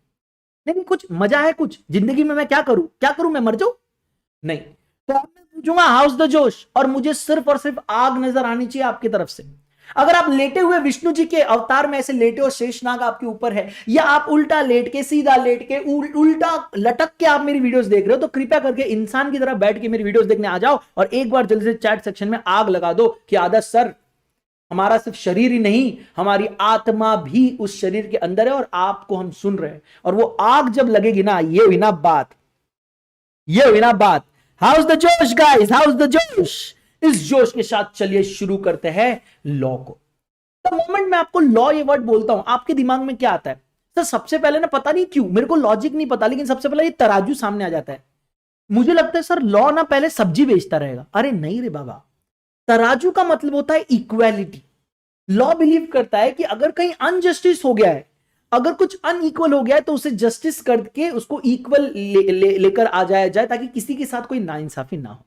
नहीं कुछ मजा है कुछ जिंदगी में, मैं क्या करूं मैं मर जाऊं? नहीं। तो अब मैं पूछूंगा हाउस द जोश, और मुझे सिर्फ और सिर्फ आग नजर आनी चाहिए आपकी तरफ से। अगर आप लेटे हुए विष्णु जी के अवतार में ऐसे लेटे हो, शेषनाग आपके ऊपर है, या आप उल्टा लेट के, सीधा लेट के, उल्टा लटक के आप मेरी वीडियोस देख रहे हो, तो कृपया करके इंसान की तरह बैठ के मेरी वीडियोस देखने आ जाओ, और एक बार जल्दी से चैट सेक्शन में आग लगा दो कि आदर्श सर, हमारा सिर्फ शरीर ही नहीं, हमारी आत्मा भी उस शरीर के अंदर है और आपको हम सुन रहे हैं। और वो आग जब लगेगी ना, ये हुई ना बात, ये हुई ना बात। हाउस द जोश गाइस, हाउस द जोश। इस जोश के साथ चलिए शुरू करते हैं लॉ को। द मोमेंट मैं आपको लॉ ये वर्ड बोलता हूं, आपके दिमाग में क्या आता है? सर सबसे पहले ना, पता नहीं क्यों, मेरे को लॉजिक नहीं पता, लेकिन सबसे पहले ये तराजू सामने आ जाता है। मुझे लगता है सर लॉ ना पहले सब्जी बेचता रहेगा। अरे नहीं रे बाबा, तराजू का मतलब होता है इक्वालिटी। लॉ बिलीव करता है कि अगर कहीं अनजस्टिस हो गया है, अगर कुछ अनइक्वल हो गया है, तो उसे जस्टिस करके उसको इक्वल लेकर आ जाया जाए, ताकि किसी के साथ कोई नाइंसाफी ना हो।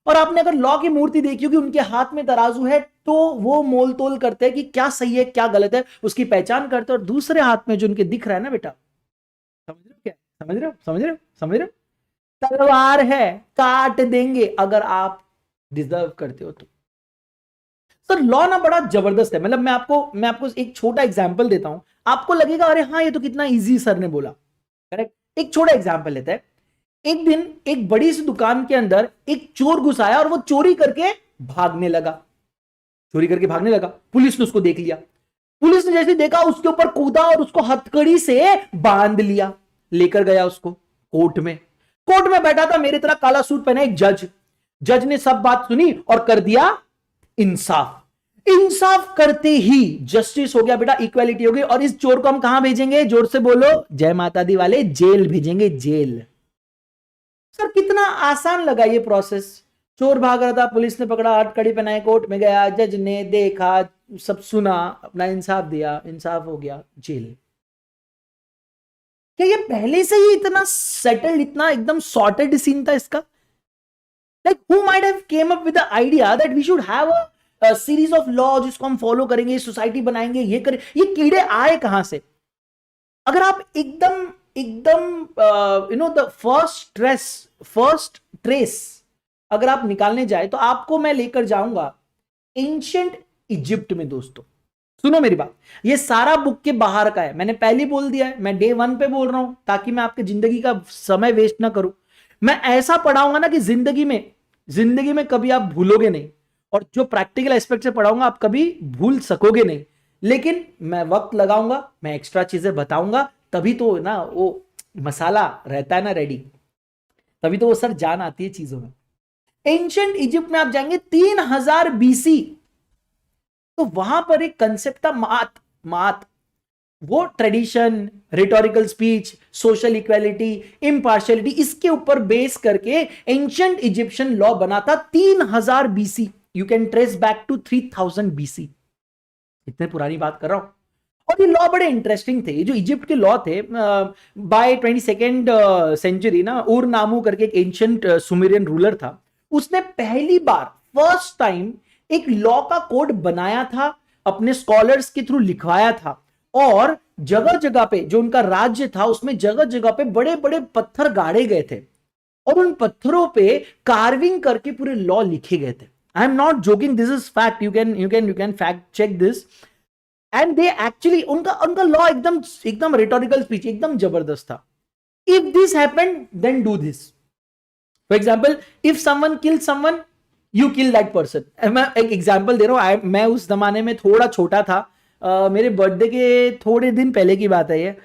और आपने अगर लॉ की मूर्ति देखी होगी, उनके हाथ में तराजू है, तो वो मोल तोल करते हैं कि क्या सही है क्या गलत है, उसकी पहचान करते हैं। और दूसरे हाथ में जो उनके दिख रहा है ना बेटा, समझ रहे हो क्या, समझ रहे हो, समझ रहे हो, समझ रहे हो, तलवार है, काट देंगे अगर आप डिजर्व करते हो तो। सर लॉ ना बड़ा जबरदस्त है। मतलब मैं आपको एक छोटा एग्जांपल देता हूं, आपको लगेगा अरे हाँ ये तो कितना इजी सर ने बोला। करेक्ट। एक छोटा एग्जांपल लेते हैं। एक दिन एक बड़ी सी दुकान के अंदर एक चोर घुस आया और वो चोरी करके भागने लगा। चोरी करके भागने लगा, पुलिस ने उसको देख लिया। पुलिस ने जैसे देखा, उसके ऊपर कूदा और उसको हथकड़ी से बांध लिया, लेकर गया उसको कोर्ट में। कोर्ट में बैठा था मेरी तरह काला सूट पहना एक जज। जज ने सब बात सुनी और कर दिया इंसाफ। इंसाफ करते ही जस्टिस हो गया बेटा, इक्वालिटी हो गई। और इस चोर को हम कहां भेजेंगे? जोर से बोलो, जय माता दी वाले, जेल भेजेंगे, जेल। सर कितना आसान लगा ये प्रोसेस। चोर भाग रहा था, पुलिस ने पकड़ा, हथकड़ी पहनाई, कोर्ट में गया, जज ने देखा, सब सुना, अपना इंसाफ दिया, इंसाफ हो गया, जेल। क्या ये पहले से ही इतना सेटल्ड, इतना एकदम सॉर्टेड सीन था इसका? Like who might have came up with the idea that we should have a series of laws जिसको हम फॉलो करेंगे, सोसाइटी बनाएंगे, ये करें। ये कीड़े आए कहां से? अगर आप एकदम एकदम द फर्स्ट ट्रेस अगर आप निकालने जाए, तो आपको मैं लेकर जाऊंगा एंशिएंट इजिप्ट में। दोस्तों सुनो मेरी बात, ये सारा बुक के बाहर का है, मैंने पहले बोल दिया है, मैं डे 1 पे बोल रहा हूं, ताकि मैं आपकी जिंदगी का समय वेस्ट ना करूं। मैं ऐसा पढ़ाऊंगा ना कि जिंदगी में कभी आप भूलोगे नहीं, और जो प्रैक्टिकल एस्पेक्ट से पढ़ाऊंगा आप कभी भूल सकोगे नहीं। लेकिन मैं वक्त लगाऊंगा, मैं एक्स्ट्रा चीजें बताऊंगा, तभी तो ना वो मसाला रहता है ना रेडी, तभी तो वो सर जान आती है चीजों में। एंशिएंट इजिप्ट में आप जाएंगे 3000 बीसी, तो वहां पर एक कंसेप्ट था मात। वो tradition, rhetorical speech, social equality, impartiality, इसके ऊपर बेस करके एंशिएंट इजिप्शियन लॉ बना था 3000 BC. You can trace back to 3000 BC. इतने पुरानी बात कर रहा हूं। और ये लॉ बड़े इंटरेस्टिंग थे। ये जो इजिप्ट के लॉ थे, बाय 22nd सेंचुरी ना, उर नामू करके एक एंशिएंट सुमेरियन रूलर था, उसने पहली बार फर्स्ट टाइम एक लॉ का कोड बनाया था, अपने स्कॉलर्स के थ्रू लिखवाया था। और जगह जगह पे जो उनका राज्य था, उसमें जगह जगह पे बड़े बड़े पत्थर गाड़े गए थे, और उन पत्थरों पे कार्विंग करके पूरे लॉ लिखे गए थे। I am not joking, this is fact, you can fact check this. And they actually, उनका लॉ एकदम रिटोरिकल स्पीच एकदम जबरदस्त था। If this happened then do this. For example, if someone kill someone, you kill that person. मैं एक example दे रहा हूं। मैं उस जमाने में थोड़ा छोटा था, मेरे बर्थडे के थोड़े दिन पहले की बात है ये।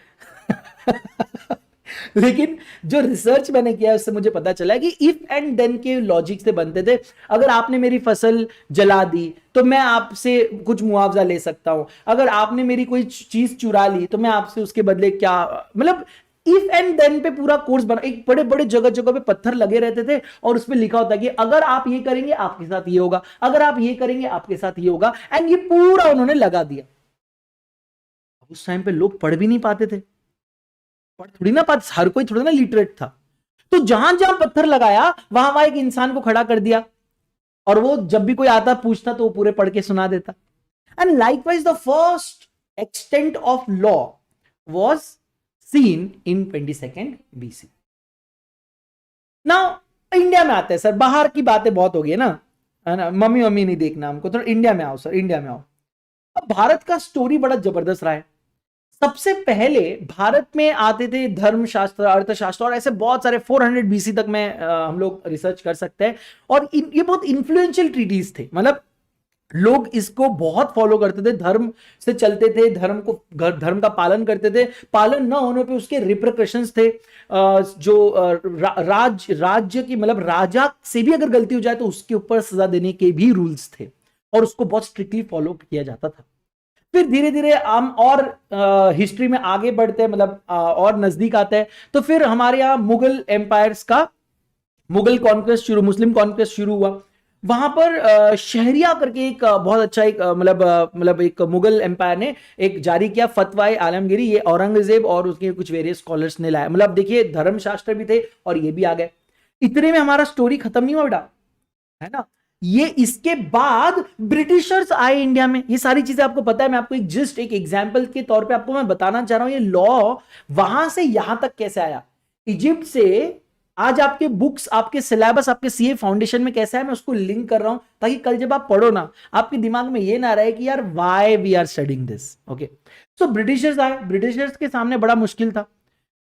लेकिन जो रिसर्च मैंने किया उससे मुझे पता चला कि इफ एंड देन के लॉजिक से बनते थे। अगर आपने मेरी फसल जला दी तो मैं आपसे कुछ मुआवजा ले सकता हूं, अगर आपने मेरी कोई चीज चुरा ली तो मैं आपसे उसके बदले क्या, मतलब इफ एंड देन पे पूरा कोर्स बना। एक बड़े बड़े जगह जगह पे पत्थर लगे रहते थे, और उसमें लिखा होता है कि अगर आप ये करेंगे आपके साथ ये होगा, अगर आप ये करेंगे आपके साथ ये होगा। एंड ये पूरा उन्होंने लगा दिया। उस टाइम पे लोग पढ़ भी नहीं पाते थे, पढ़ थोड़ी ना पाता, हर कोई थोड़ी ना लिटरेट था। तो जहां जहां पत्थर लगाया वहां वहां एक इंसान को खड़ा कर दिया, और वो जब भी कोई आता पूछता तो वो पूरे पढ़ के सुना देता। And likewise the first extent of law was seen in 22nd BC। Now India में आते हैं सर, बाहर की बातें बहुत हो गई है ना, मम्मी मम्मी नहीं देखना हमको, थोड़ा इंडिया में आओ सर, इंडिया में आओ। अब भारत का स्टोरी बड़ा जबरदस्त रहा है। सबसे पहले भारत में आते थे धर्मशास्त्र, अर्थशास्त्र, और ऐसे बहुत सारे 400 BC तक में हम लोग रिसर्च कर सकते हैं। और ये बहुत इंफ्लुएंशियल ट्रीटीज थे, मतलब लोग इसको बहुत फॉलो करते थे, धर्म से चलते थे, धर्म का पालन करते थे, पालन ना होने पे उसके रिप्रिकॉशंस थे। जो राज्य की मतलब राजा से भी अगर गलती हो जाए तो उसके ऊपर सजा देने के भी रूल्स थे, और उसको बहुत स्ट्रिक्टली फॉलो किया जाता था। फिर धीरे धीरे हम और हिस्ट्री में आगे बढ़ते हैं, मतलब और नजदीक आते हैं, तो फिर हमारे यहाँ मुगल एम्पायर्स का मुगल कॉन्क्वेस्ट शुरू, मुस्लिम कॉन्क्वेस्ट शुरू हुआ। वहां पर शहरिया करके एक बहुत अच्छा एक मतलब एक मुगल एम्पायर ने एक जारी किया फतवाए आलमगीरी, ये औरंगजेब और उसके कुछ वेरियस स्कॉलर्स ने लाया। मतलब देखिए धर्मशास्त्र भी थे और ये भी आ गए। इतने में हमारा स्टोरी खत्म नहीं हुआ बेटा, है ना। ये इसके बाद ब्रिटिशर्स आए इंडिया में। ये सारी चीजें आपको पता है, मैं आपको एक जस्ट एक एग्जांपल के तौर पे आपको मैं बताना चाह रहा हूं, ये लॉ वहां से यहां तक कैसे आया, इजिप्ट से आज आपके बुक्स, आपके सिलेबस, आपके सीए फाउंडेशन में कैसा है, मैं उसको लिंक कर रहा हूं, ताकि कल जब आप पढ़ो ना आपके दिमाग में ये ना रहे कि यार why we are studying this. Okay, so Britishers आए, ब्रिटिशर्स के सामने बड़ा मुश्किल था।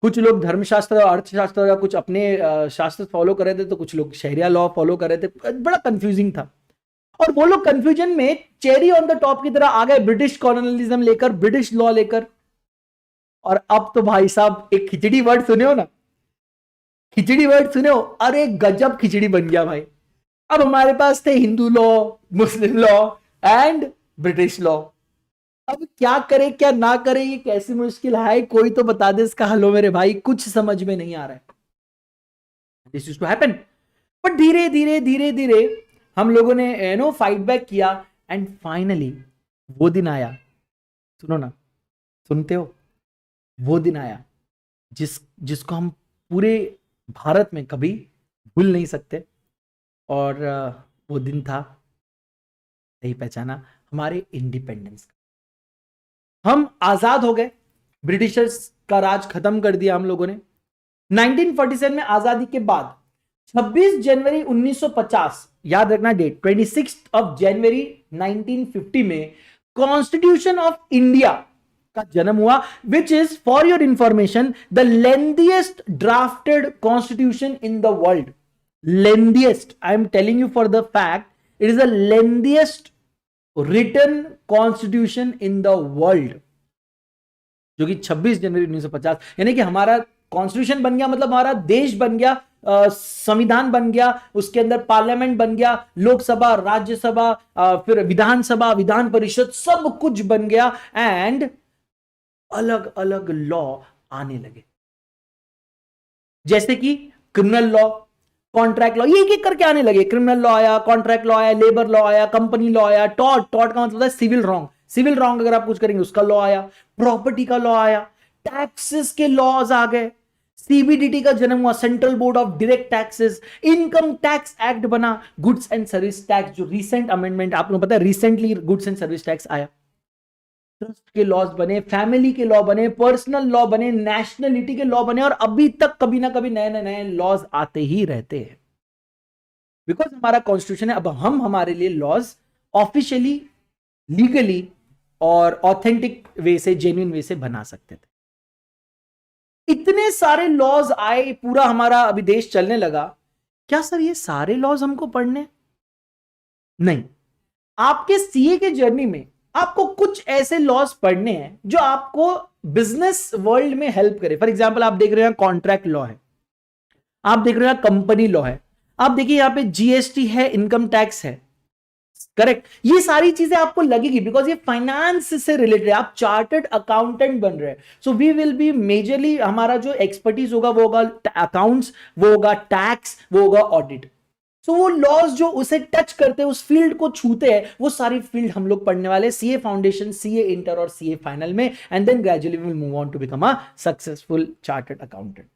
कुछ लोग धर्मशास्त्र और अर्थशास्त्र या कुछ अपने शास्त्र फॉलो कर रहे थे, तो कुछ लोग शहरिया लॉ फॉलो कर रहे थे, बड़ा कंफ्यूजिंग था। और वो लोग कंफ्यूजन में चेरी ऑन द टॉप की तरह आ गए ब्रिटिश कॉलोनियलिज्म लेकर, ब्रिटिश लॉ लेकर। और अब तो भाई साहब एक खिचड़ी वर्ड सुने हो ना, खिचड़ी वर्ड सुने हो, अरे गजब खिचड़ी बन गया भाई। अब हमारे पास थे Hindu law, Muslim law and British law. अब क्या करे क्या ना करे, ये कैसी मुश्किल है, कोई तो बता दे इसका हल हो मेरे भाई, कुछ समझ में नहीं आ रहा है। This used to happen, but धीरे धीरे धीरे धीरे हम लोगों ने फाइट बैक किया, एंड फाइनली वो दिन आया, सुनो ना, सुनते हो, वो दिन आया जिसको हम पूरे भारत में कभी भूल नहीं सकते। और वो दिन था, सही पहचाना, हमारे इंडिपेंडेंस। हम आजाद हो गए, ब्रिटिशर्स का राज खत्म कर दिया हम लोगों ने। 1947 में आजादी के बाद 26 जनवरी 1950, याद रखना डेट, 26 जनवरी 1950 में कॉन्स्टिट्यूशन ऑफ इंडिया का जन्म हुआ, which is for your information the lengthiest drafted constitution in the world. Lengthiest, I am telling you for the fact, it is the lengthiest written constitution in the world, जो कि 26 जनवरी 1950, यानी कि हमारा constitution बन गया, मतलब हमारा देश बन गया, संविधान बन गया, उसके अंदर पार्लियामेंट बन गया, लोकसभा, राज्यसभा, फिर विधानसभा, विधान परिषद, सब कुछ बन गया, एंड अलग अलग लॉ आने लगे, जैसे कि क्रिमिनल लॉ, कॉन्ट्रैक्ट लॉ, ये एक एक करके आने लगे। क्रिमिनल लॉ आया, कॉन्ट्रैक्ट लॉ आया, लेबर लॉ आया, कंपनी लॉ आया, टॉर्ट का मतलब है सिविल रॉन्ग, सिविल रॉन्ग अगर आप कुछ करेंगे उसका लॉ आया, प्रॉपर्टी का लॉ आया, टैक्सेस के लॉज आ गए, सीबीडीटी का जन्म हुआ, central board of direct taxes, income tax act बना, गुड्स एंड सर्विस टैक्स जो रिसेंट अमेंडमेंट, आप लोगों को पता है recently goods and service tax आया, ट्रस्ट के लॉज बने, फैमिली के लॉ बने, पर्सनल लॉ बने, नेशनलिटी के लॉ बने, और अभी तक कभी ना कभी नए नए लॉज आते ही रहते हैं, बिकॉज हमारा कॉन्स्टिट्यूशन है। अब हम हमारे लिए लॉज ऑफिशियली, लीगली और ऑथेंटिक वे से, जेन्युइन वे से बना सकते थे। इतने सारे लॉज आए, पूरा हमारा अभी देश चलने लगा। क्या सर ये सारे लॉज हमको पढ़ने? नहीं, आपके सीए के जर्नी में आपको कुछ ऐसे लॉज पढ़ने हैं जो आपको बिजनेस वर्ल्ड में हेल्प करे। फॉर एग्जांपल आप देख रहे हैं कॉन्ट्रैक्ट लॉ है, आप देख रहे हैं कंपनी लॉ है, आप देखिए यहां पे जीएसटी है, इनकम टैक्स है, करेक्ट। ये सारी चीजें आपको लगेगी बिकॉज ये फाइनेंस से रिलेटेड है, आप चार्टर्ड अकाउंटेंट बन रहे हैं। So we will be majorly, हमारा जो एक्सपर्टीज होगा वो होगा अकाउंट्स, वो होगा टैक्स, वो होगा ऑडिट। सो वो लॉज जो उसे टच करते हैं, उस फील्ड को छूते हैं, वो सारी फील्ड हम लोग पढ़ने वाले सीए फाउंडेशन, सीए इंटर और सीए फाइनल में, and then gradually we will move on to become a successful chartered accountant.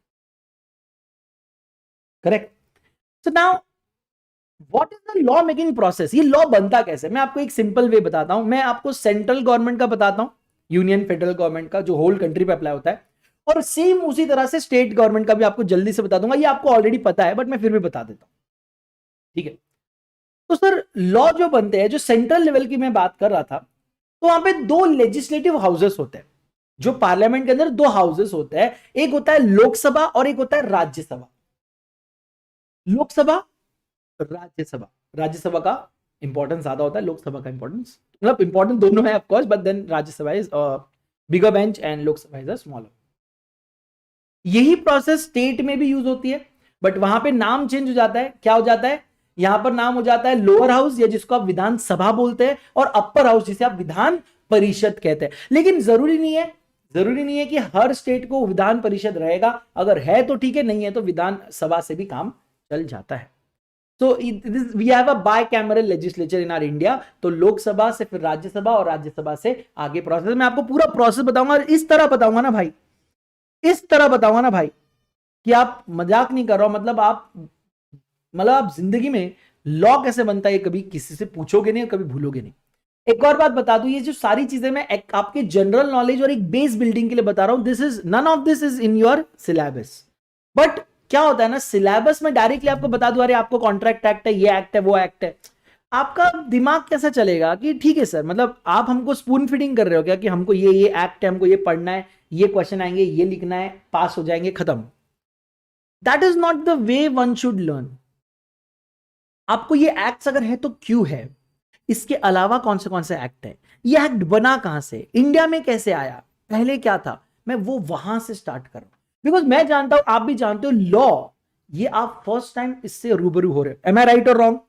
Correct. So now what is the law making process, ये लॉ बनता कैसे, मैं आपको एक सिंपल वे बताता हूं। मैं आपको सेंट्रल गवर्नमेंट का बताता हूं, यूनियन फेडरल गवर्नमेंट का, जो होल कंट्री पे अप्लाई होता है, और सेम उसी तरह से स्टेट गवर्नमेंट का भी आपको जल्दी से बता दूंगा। ये आपको ऑलरेडी पता है बट मैं फिर भी बता देता हूं, ठीक है। तो सर लॉ जो बनते हैं, जो सेंट्रल लेवल की मैं बात कर रहा था, तो वहां पे दो लेजिस्लेटिव हाउसेस होते हैं। जो पार्लियामेंट के अंदर दो हाउसेस होते हैं, एक होता है लोकसभा और एक होता है राज्यसभा। लोकसभा, राज्यसभा। राज्यसभा का इंपॉर्टेंस ज्यादा होता है, लोकसभा का इंपॉर्टेंस, मतलब इंपॉर्टेंट दोनों है of course, but then Rajya Sabha is bigger bench and Lok Sabha is a smaller. यही प्रोसेस स्टेट में भी यूज होती है, बट वहां पे नाम चेंज हो जाता है। क्या हो जाता है, यहां पर नाम हो जाता है लोअर हाउस, या जिसको आप विधानसभा बोलते हैं, और अपर हाउस जिसे आप विधान परिषद कहते हैं। लेकिन जरूरी नहीं है, जरूरी नहीं है कि हर स्टेट को विधान परिषद रहेगा। अगर है तो ठीक है, नहीं है तो विधानसभा से भी काम चल जाता है। तो we have a bicameral legislature in our India. तो लोकसभा से फिर राज्यसभा, और राज्यसभा से आगे प्रोसेस। मैं आपको पूरा प्रोसेस बताऊंगा, और इस तरह बताऊंगा ना भाई, इस तरह बताऊंगा ना भाई, कि आप मजाक नहीं कर रहा हो। मतलब आप जिंदगी में लॉ कैसे बनता है कभी किसी से पूछोगे नहीं और कभी भूलोगे नहीं। एक और बात बता दूं, ये जो सारी चीजें मैं आपके जनरल नॉलेज और एक बेस बिल्डिंग के लिए बता रहा हूं, this is none of this is in your syllabus. But क्या होता है ना, सिलेबस में डायरेक्टली आपको बता दूं, अरे आपको कॉन्ट्रैक्ट एक्ट है, ये एक्ट है, वो एक्ट है, आपका दिमाग कैसा चलेगा कि ठीक है सर, मतलब आप हमको स्पून फीडिंग कर रहे हो क्या, कि हमको ये एक्ट है, हमको ये पढ़ना है, ये क्वेश्चन आएंगे, ये लिखना है, पास हो जाएंगे, खत्म। That is not the way one should learn. आपको ये एक्ट्स अगर है तो क्यों है, इसके अलावा कौन से एक्ट है, ये एक्ट बना कहां से, इंडिया में कैसे आया, पहले क्या था, मैं वो वहां से स्टार्ट कर रहा हूं। बिकॉज मैं जानता हूं, आप भी जानते हो, लॉ ये आप फर्स्ट टाइम इससे रूबरू हो रहे हो। एम आई राइट और रॉन्ग?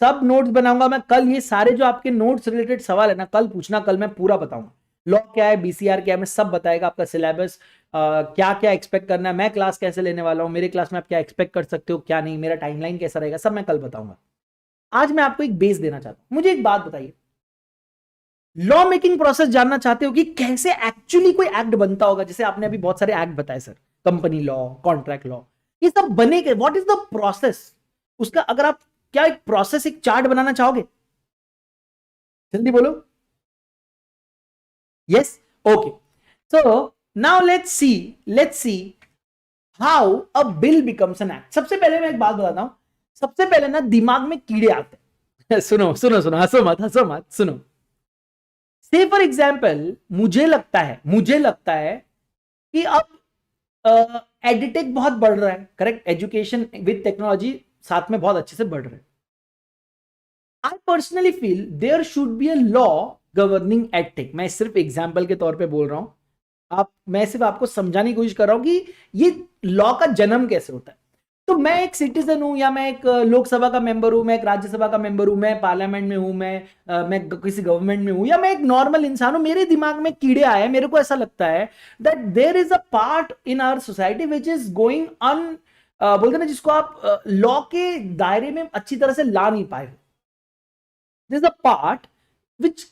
सब नोट्स बनाऊंगा मैं कल, ये सारे जो आपके नोट्स रिलेटेड सवाल है ना, कल पूछना, कल मैं पूरा बताऊंगा। लॉ क्या है, बीसीआर क्या है, मैं सब बताएगा, आपका सिलेबस क्या क्या एक्सपेक्ट करना है, मैं क्लास कैसे लेने वाला हूं, मेरे क्लास में आप क्या एक्सपेक्ट कर सकते हो, क्या नहीं, मेरा टाइमलाइन कैसा रहेगा, सब मैं कल बताऊंगा। आज मैं आपको एक बेस देना चाहता हूं। मुझे एक बात बताइए, लॉ मेकिंग प्रोसेस जानना चाहते हो कि कैसे एक्चुअली कोई एक्ट बनता होगा? जैसे आपने अभी बहुत सारे एक्ट बताए sir, company law, contract law, ये सब बने के, व्हाट इज द प्रोसेस उसका? अगर आप क्या एक प्रोसेस, एक चार्ट बनाना चाहोगे? जल्दी बोलो। Yes, okay. So now let's see how a bill becomes an act. सबसे पहले मैं एक बात बताता हूं, सबसे पहले ना दिमाग में कीड़े आते हैं। सुनो सुनो सुनो, हंसो मत, सुनो। से फॉर एग्जाम्पल, मुझे लगता है कि अब एडिटेक बहुत बढ़ रहा है, करेक्ट, एजुकेशन विद टेक्नोलॉजी साथ में बहुत अच्छे से बढ़ रहे हैं। I personally feel there should be a law governing edtech. मैं सिर्फ एग्जाम्पल के तौर पे बोल रहा हूं, मैं सिर्फ आपको समझाने की कोशिश कर रहा हूं कि ये लॉ का जन्म कैसे होता है। तो मैं एक सिटीजन हूं, या मैं एक लोकसभा का मेंबर हूं, मैं एक राज्यसभा का मेंबर हूं, मैं पार्लियामेंट में हूं, मैं किसी गवर्नमेंट में हूं, या मैं एक नॉर्मल इंसान हूं, मेरे दिमाग में कीड़े आए, मेरे को ऐसा लगता है that there is a part in our society which is going on, बोलते ना जिसको आप लॉ के दायरे में अच्छी तरह से ला नहीं पाए। This a part which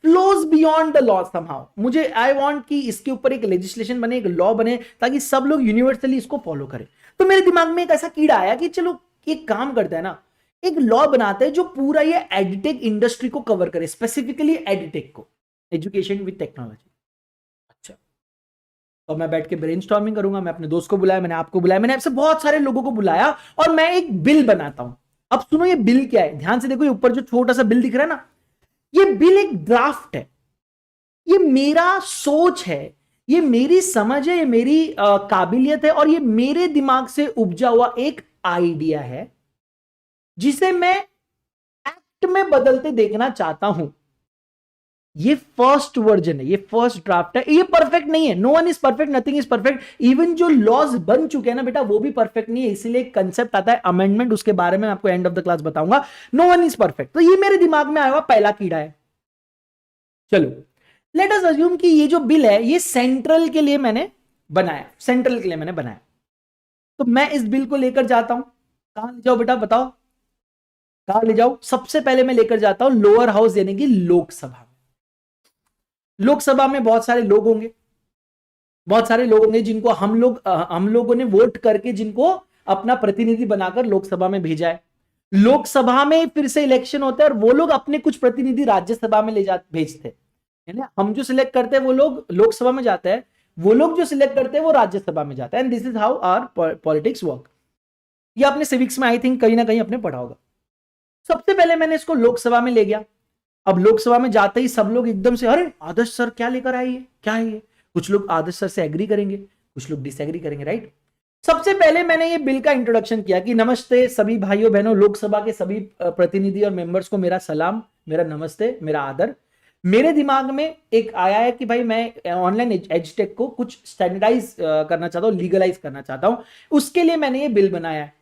flows beyond the law somehow. मुझे आई वांट कि इसके ऊपर एक लेजिस्लेशन बने, एक लॉ बने, ताकि सब लोग यूनिवर्सली इसको फॉलो करें। तो मेरे दिमाग में एक ऐसा कीड़ा आया कि चलो एक काम करते हैं ना, एक लॉ बनाते हैं जो पूरा ये एडिटेक इंडस्ट्री को कवर करे, स्पेसिफिकली एडिटेक को, एजुकेशन विद टेक्नोलॉजी। अच्छा, तो मैं बैठ के ब्रेनस्टॉर्मिंग करूंगा, मैं अपने दोस्त को बुलाया, मैंने आपको बुलाया, मैंने आपसे बहुत सारे लोगों को बुलाया, और मैं एक बिल बनाता हूं। अब सुनो ये बिल क्या है, ध्यान से देखो, ये ऊपर जो छोटा सा बिल दिख रहा है ना, ये बिल एक ड्राफ्ट है, ये मेरा सोच है, ये मेरी समझ है, ये मेरी काबिलियत है, और ये मेरे दिमाग से उपजा हुआ एक आइडिया है, जिसे मैं एक्ट में बदलते देखना चाहता हूं। ये फर्स्ट वर्जन है, ये फर्स्ट ड्राफ्ट है, ये परफेक्ट नहीं है, no one is perfect, nothing is perfect. Even जो लॉज बन चुके हैं ना बेटा, वो भी परफेक्ट नहीं है, इसीलिए एक कंसेप्ट आता है अमेंडमेंट, उसके बारे में आपको एंड ऑफ द क्लास बताऊंगा। No one is perfect. तो ये मेरे दिमाग में आया हुआ पहला कीड़ा है। चलो लेट अस अज्यूम कि ये जो बिल है, ये सेंट्रल के लिए मैंने बनाया, सेंट्रल के लिए मैंने बनाया। तो मैं इस बिल को लेकर जाता हूं, कहां ले जाओ बेटा, बताओ कहां ले जाओ? सबसे पहले मैं लेकर जाता हूं लोअर हाउस यानी कि लोकसभा। लोकसभा में बहुत सारे लोग होंगे, बहुत सारे लोग होंगे जिनको हम लोगों ने वोट करके जिनको अपना प्रतिनिधि बनाकर लोकसभा में भेजा है। लोकसभा में फिर से इलेक्शन होता है और वो लोग अपने कुछ प्रतिनिधि राज्यसभा में ले जा भेजते हैं, है ना। हम जो सिलेक्ट करते हैं वो लोग लोकसभा में जाते हैं, वो लोग जो सिलेक्ट करते हैं वो राज्यसभा में जाता है। And this is how our politics work. ये आपने सिविक्स में आई थिंक कहीं ना कहीं आपने पढ़ा होगा। सबसे पहले मैंने इसको लोकसभा में ले गया। अब लोकसभा में जाते ही सब लोग एकदम से, अरे आदर्श सर क्या लेकर आए, क्या है ये? कुछ लोग आदर्श सर से एग्री करेंगे, कुछ लोग डिसएग्री करेंगे, राइट। सबसे पहले मैंने ये बिल का इंट्रोडक्शन किया कि नमस्ते सभी भाइयों बहनों, लोकसभा के सभी प्रतिनिधि और मेंबर्स को मेरा सलाम, मेरा नमस्ते, मेरा आदर। मेरे दिमाग में एक आया है कि भाई मैं ऑनलाइन एजुटेक को कुछ स्टैंडर्डाइज करना चाहता हूं, लीगलाइज करना चाहता हूं। उसके लिए मैंने ये बिल बनाया है।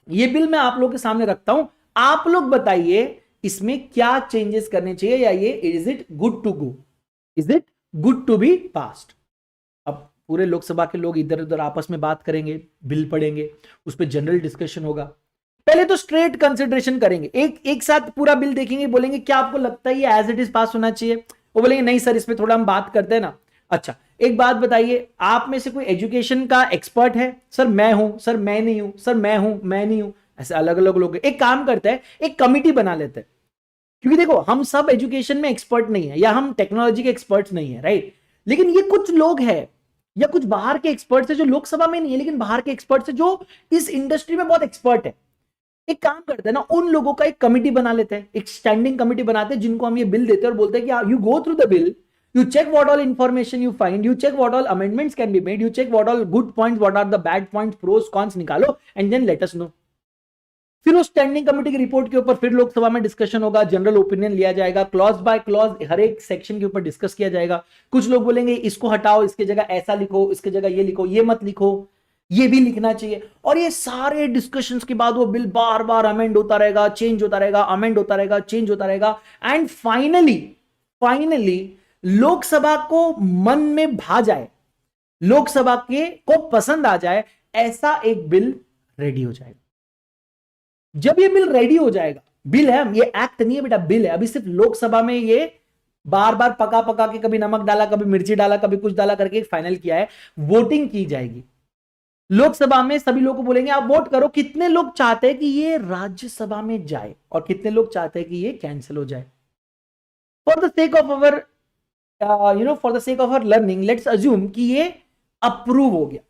ये बिल मैं आप लोगों के सामने रखता हूं, आप लोग बताइए इसमें क्या चेंजेस करने चाहिए, या ये is it good to go, is it good to be passed. अब पूरे लोकसभा के लोग इधर उधर आपस में बात करेंगे, बिल पढ़ेंगे, उस पर जनरल डिस्कशन होगा। पहले तो स्ट्रेट कंसिडरेशन करेंगे, एक साथ पूरा बिल देखेंगे, बोलेंगे क्या आपको लगता है ये एज इट इज पास होना चाहिए? वो बोलेंगे नहीं सर इसमें थोड़ा हम बात करते हैं ना। अच्छा एक बात बताइए, आप में से कोई एजुकेशन का एक्सपर्ट है? सर मैं हूं, सर मैं नहीं हूं, सर मैं हूं, मैं नहीं हूं। ऐसे अलग अलग लोग। एक काम करते हैं, एक कमिटी बना लेते हैं, क्योंकि देखो हम सब एजुकेशन में एक्सपर्ट नहीं है, या हम टेक्नोलॉजी के एक्सपर्ट्स नहीं है, राइट। लेकिन ये कुछ लोग हैं या कुछ बाहर के एक्सपर्ट्स है जो लोकसभा में नहीं है, लेकिन बाहर के एक्सपर्ट्स है जो इस इंडस्ट्री में बहुत एक्सपर्ट है। एक काम करते हैं ना, उन लोगों का एक कमिटी बना लेते हैं, एक स्टैंडिंग कमिटी बनाते हैं, जिनको हम ये बिल देते हैं और बोलते हैं कि you go through the bill, you check what all information you find, you check what all amendments can be made, you check what all good points, what are the bad points, pros cons निकालो and then let us know। फिर उस standing committee की report के ऊपर फिर लोकसभा में discussion होगा, general opinion लिया जाएगा, क्लॉज बाय क्लॉज हर एक सेक्शन के ऊपर डिस्कस किया जाएगा। कुछ लोग बोलेंगे इसको हटाओ, इसके जगह ऐसा लिखो, इसके जगह ये लिखो, ये मत लिखो, ये भी लिखना चाहिए। और ये सारे डिस्कशंस के बाद वो बिल बार बार अमेंड होता रहेगा, चेंज होता रहेगा, अमेंड होता रहेगा, चेंज होता रहेगा। एंड फाइनली लोकसभा को मन में भा जाए, लोकसभा के को पसंद आ जाए, ऐसा एक बिल रेडी हो जाएगा। जब ये बिल रेडी हो जाएगा, बिल है ये, एक्ट नहीं है बेटा, बिल है। अभी सिर्फ लोकसभा में ये बार बार पका पका के कभी नमक डाला, कभी मिर्ची डाला, कभी कुछ डाला करके फाइनल किया है। वोटिंग की जाएगी लोकसभा में, सभी लोग को बोलेंगे आप वोट करो, कितने लोग चाहते हैं कि ये राज्यसभा में जाए और कितने लोग चाहते हैं कि ये कैंसिल हो जाए। For the sake of our for the sake of our learning, let's assume कि ये अप्रूव हो गया,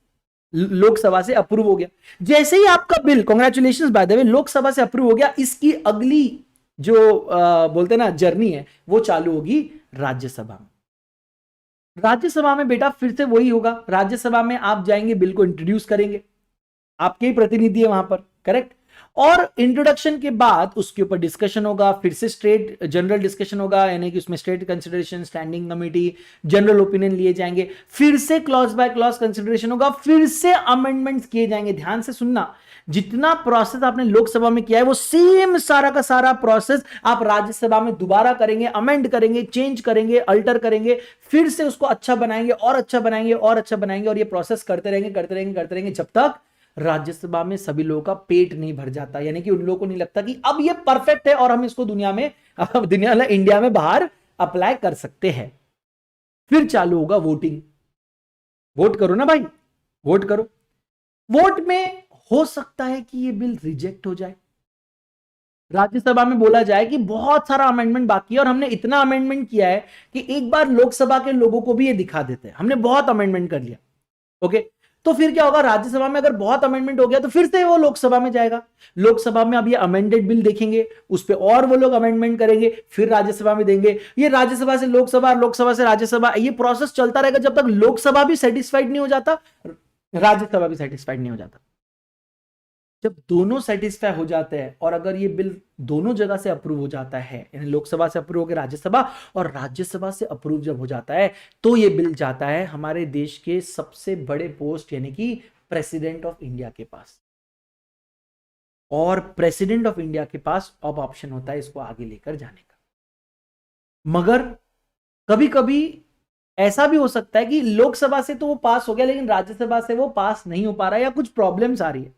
लोकसभा से अप्रूव हो गया। जैसे ही आपका bill, congratulations by the way, Lok Sabha से अप्रूव हो गया, इसकी अगली जो बोलते हैं ना जर्नी है, वो चालू होगी राज्यसभा में। राज्यसभा में बेटा फिर से वही होगा, राज्यसभा में आप जाएंगे, बिल को इंट्रोड्यूस करेंगे, आपके ही प्रतिनिधि है वहां पर, करेक्ट। और इंट्रोडक्शन के बाद उसके ऊपर डिस्कशन होगा, फिर से स्ट्रेट जनरल डिस्कशन होगा, यानी कि उसमें straight consideration, standing committee, general opinion लिए जाएंगे, फिर से क्लॉज बाय क्लॉज कंसिडरेशन होगा, फिर से अमेंडमेंट्स किए जाएंगे। ध्यान से सुनना, जितना प्रोसेस आपने लोकसभा में किया है वो सेम सारा का सारा प्रोसेस आप राज्यसभा में दोबारा करेंगे, अमेंड करेंगे, चेंज करेंगे, अल्टर करेंगे, फिर से उसको अच्छा बनाएंगे और अच्छा बनाएंगे और अच्छा बनाएंगे। और ये प्रोसेस करते रहेंगे करते रहेंगे करते रहेंगे, जब तक राज्यसभा में सभी लोगों का पेट नहीं भर जाता, यानी कि उन लोगों को नहीं लगता कि अब ये परफेक्ट है और हम इसको दुनिया में इंडिया में बाहर अप्लाई कर सकते हैं। फिर चालू होगा वोटिंग। वोट करो ना भाई, वोट करो। वोट में हो सकता है कि ये बिल रिजेक्ट हो जाए, राज्यसभा में बोला जाए कि बहुत सारा अमेंडमेंट बाकी है और हमने इतना अमेंडमेंट किया है कि एक बार लोकसभा के लोगों को भी ये दिखा देते हैं, हमने बहुत अमेंडमेंट कर लिया। ओके, तो फिर क्या होगा, राज्यसभा में अगर बहुत अमेंडमेंट हो गया तो फिर से वो लोकसभा में जाएगा। लोकसभा में अब ये अमेंडेड बिल देखेंगे, उस पर और वो लोग अमेंडमेंट करेंगे, फिर राज्यसभा में देंगे। ये राज्यसभा से लोकसभा, लोकसभा से राज्यसभा, ये प्रोसेस चलता रहेगा जब तक लोकसभा भी सेटिस्फाइड नहीं हो जाता, राज्यसभा भी सेटिस्फाइड नहीं हो जाता। जब दोनों सेटिस्फाई हो जाते हैं और अगर ये बिल दोनों जगह से अप्रूव हो जाता है, यानी लोकसभा से अप्रूव होकर राज्यसभा और राज्यसभा से अप्रूव जब हो जाता है, तो ये बिल जाता है हमारे देश के सबसे बड़े पोस्ट यानी कि प्रेसिडेंट ऑफ इंडिया के पास। और प्रेसिडेंट ऑफ इंडिया के पास अब ऑप्शन होता है इसको आगे लेकर जाने का। मगर कभी कभी ऐसा भी हो सकता है कि लोकसभा से तो वो पास हो गया लेकिन राज्यसभा से वो पास नहीं हो पा रहा है या कुछ प्रॉब्लम्स आ रही है।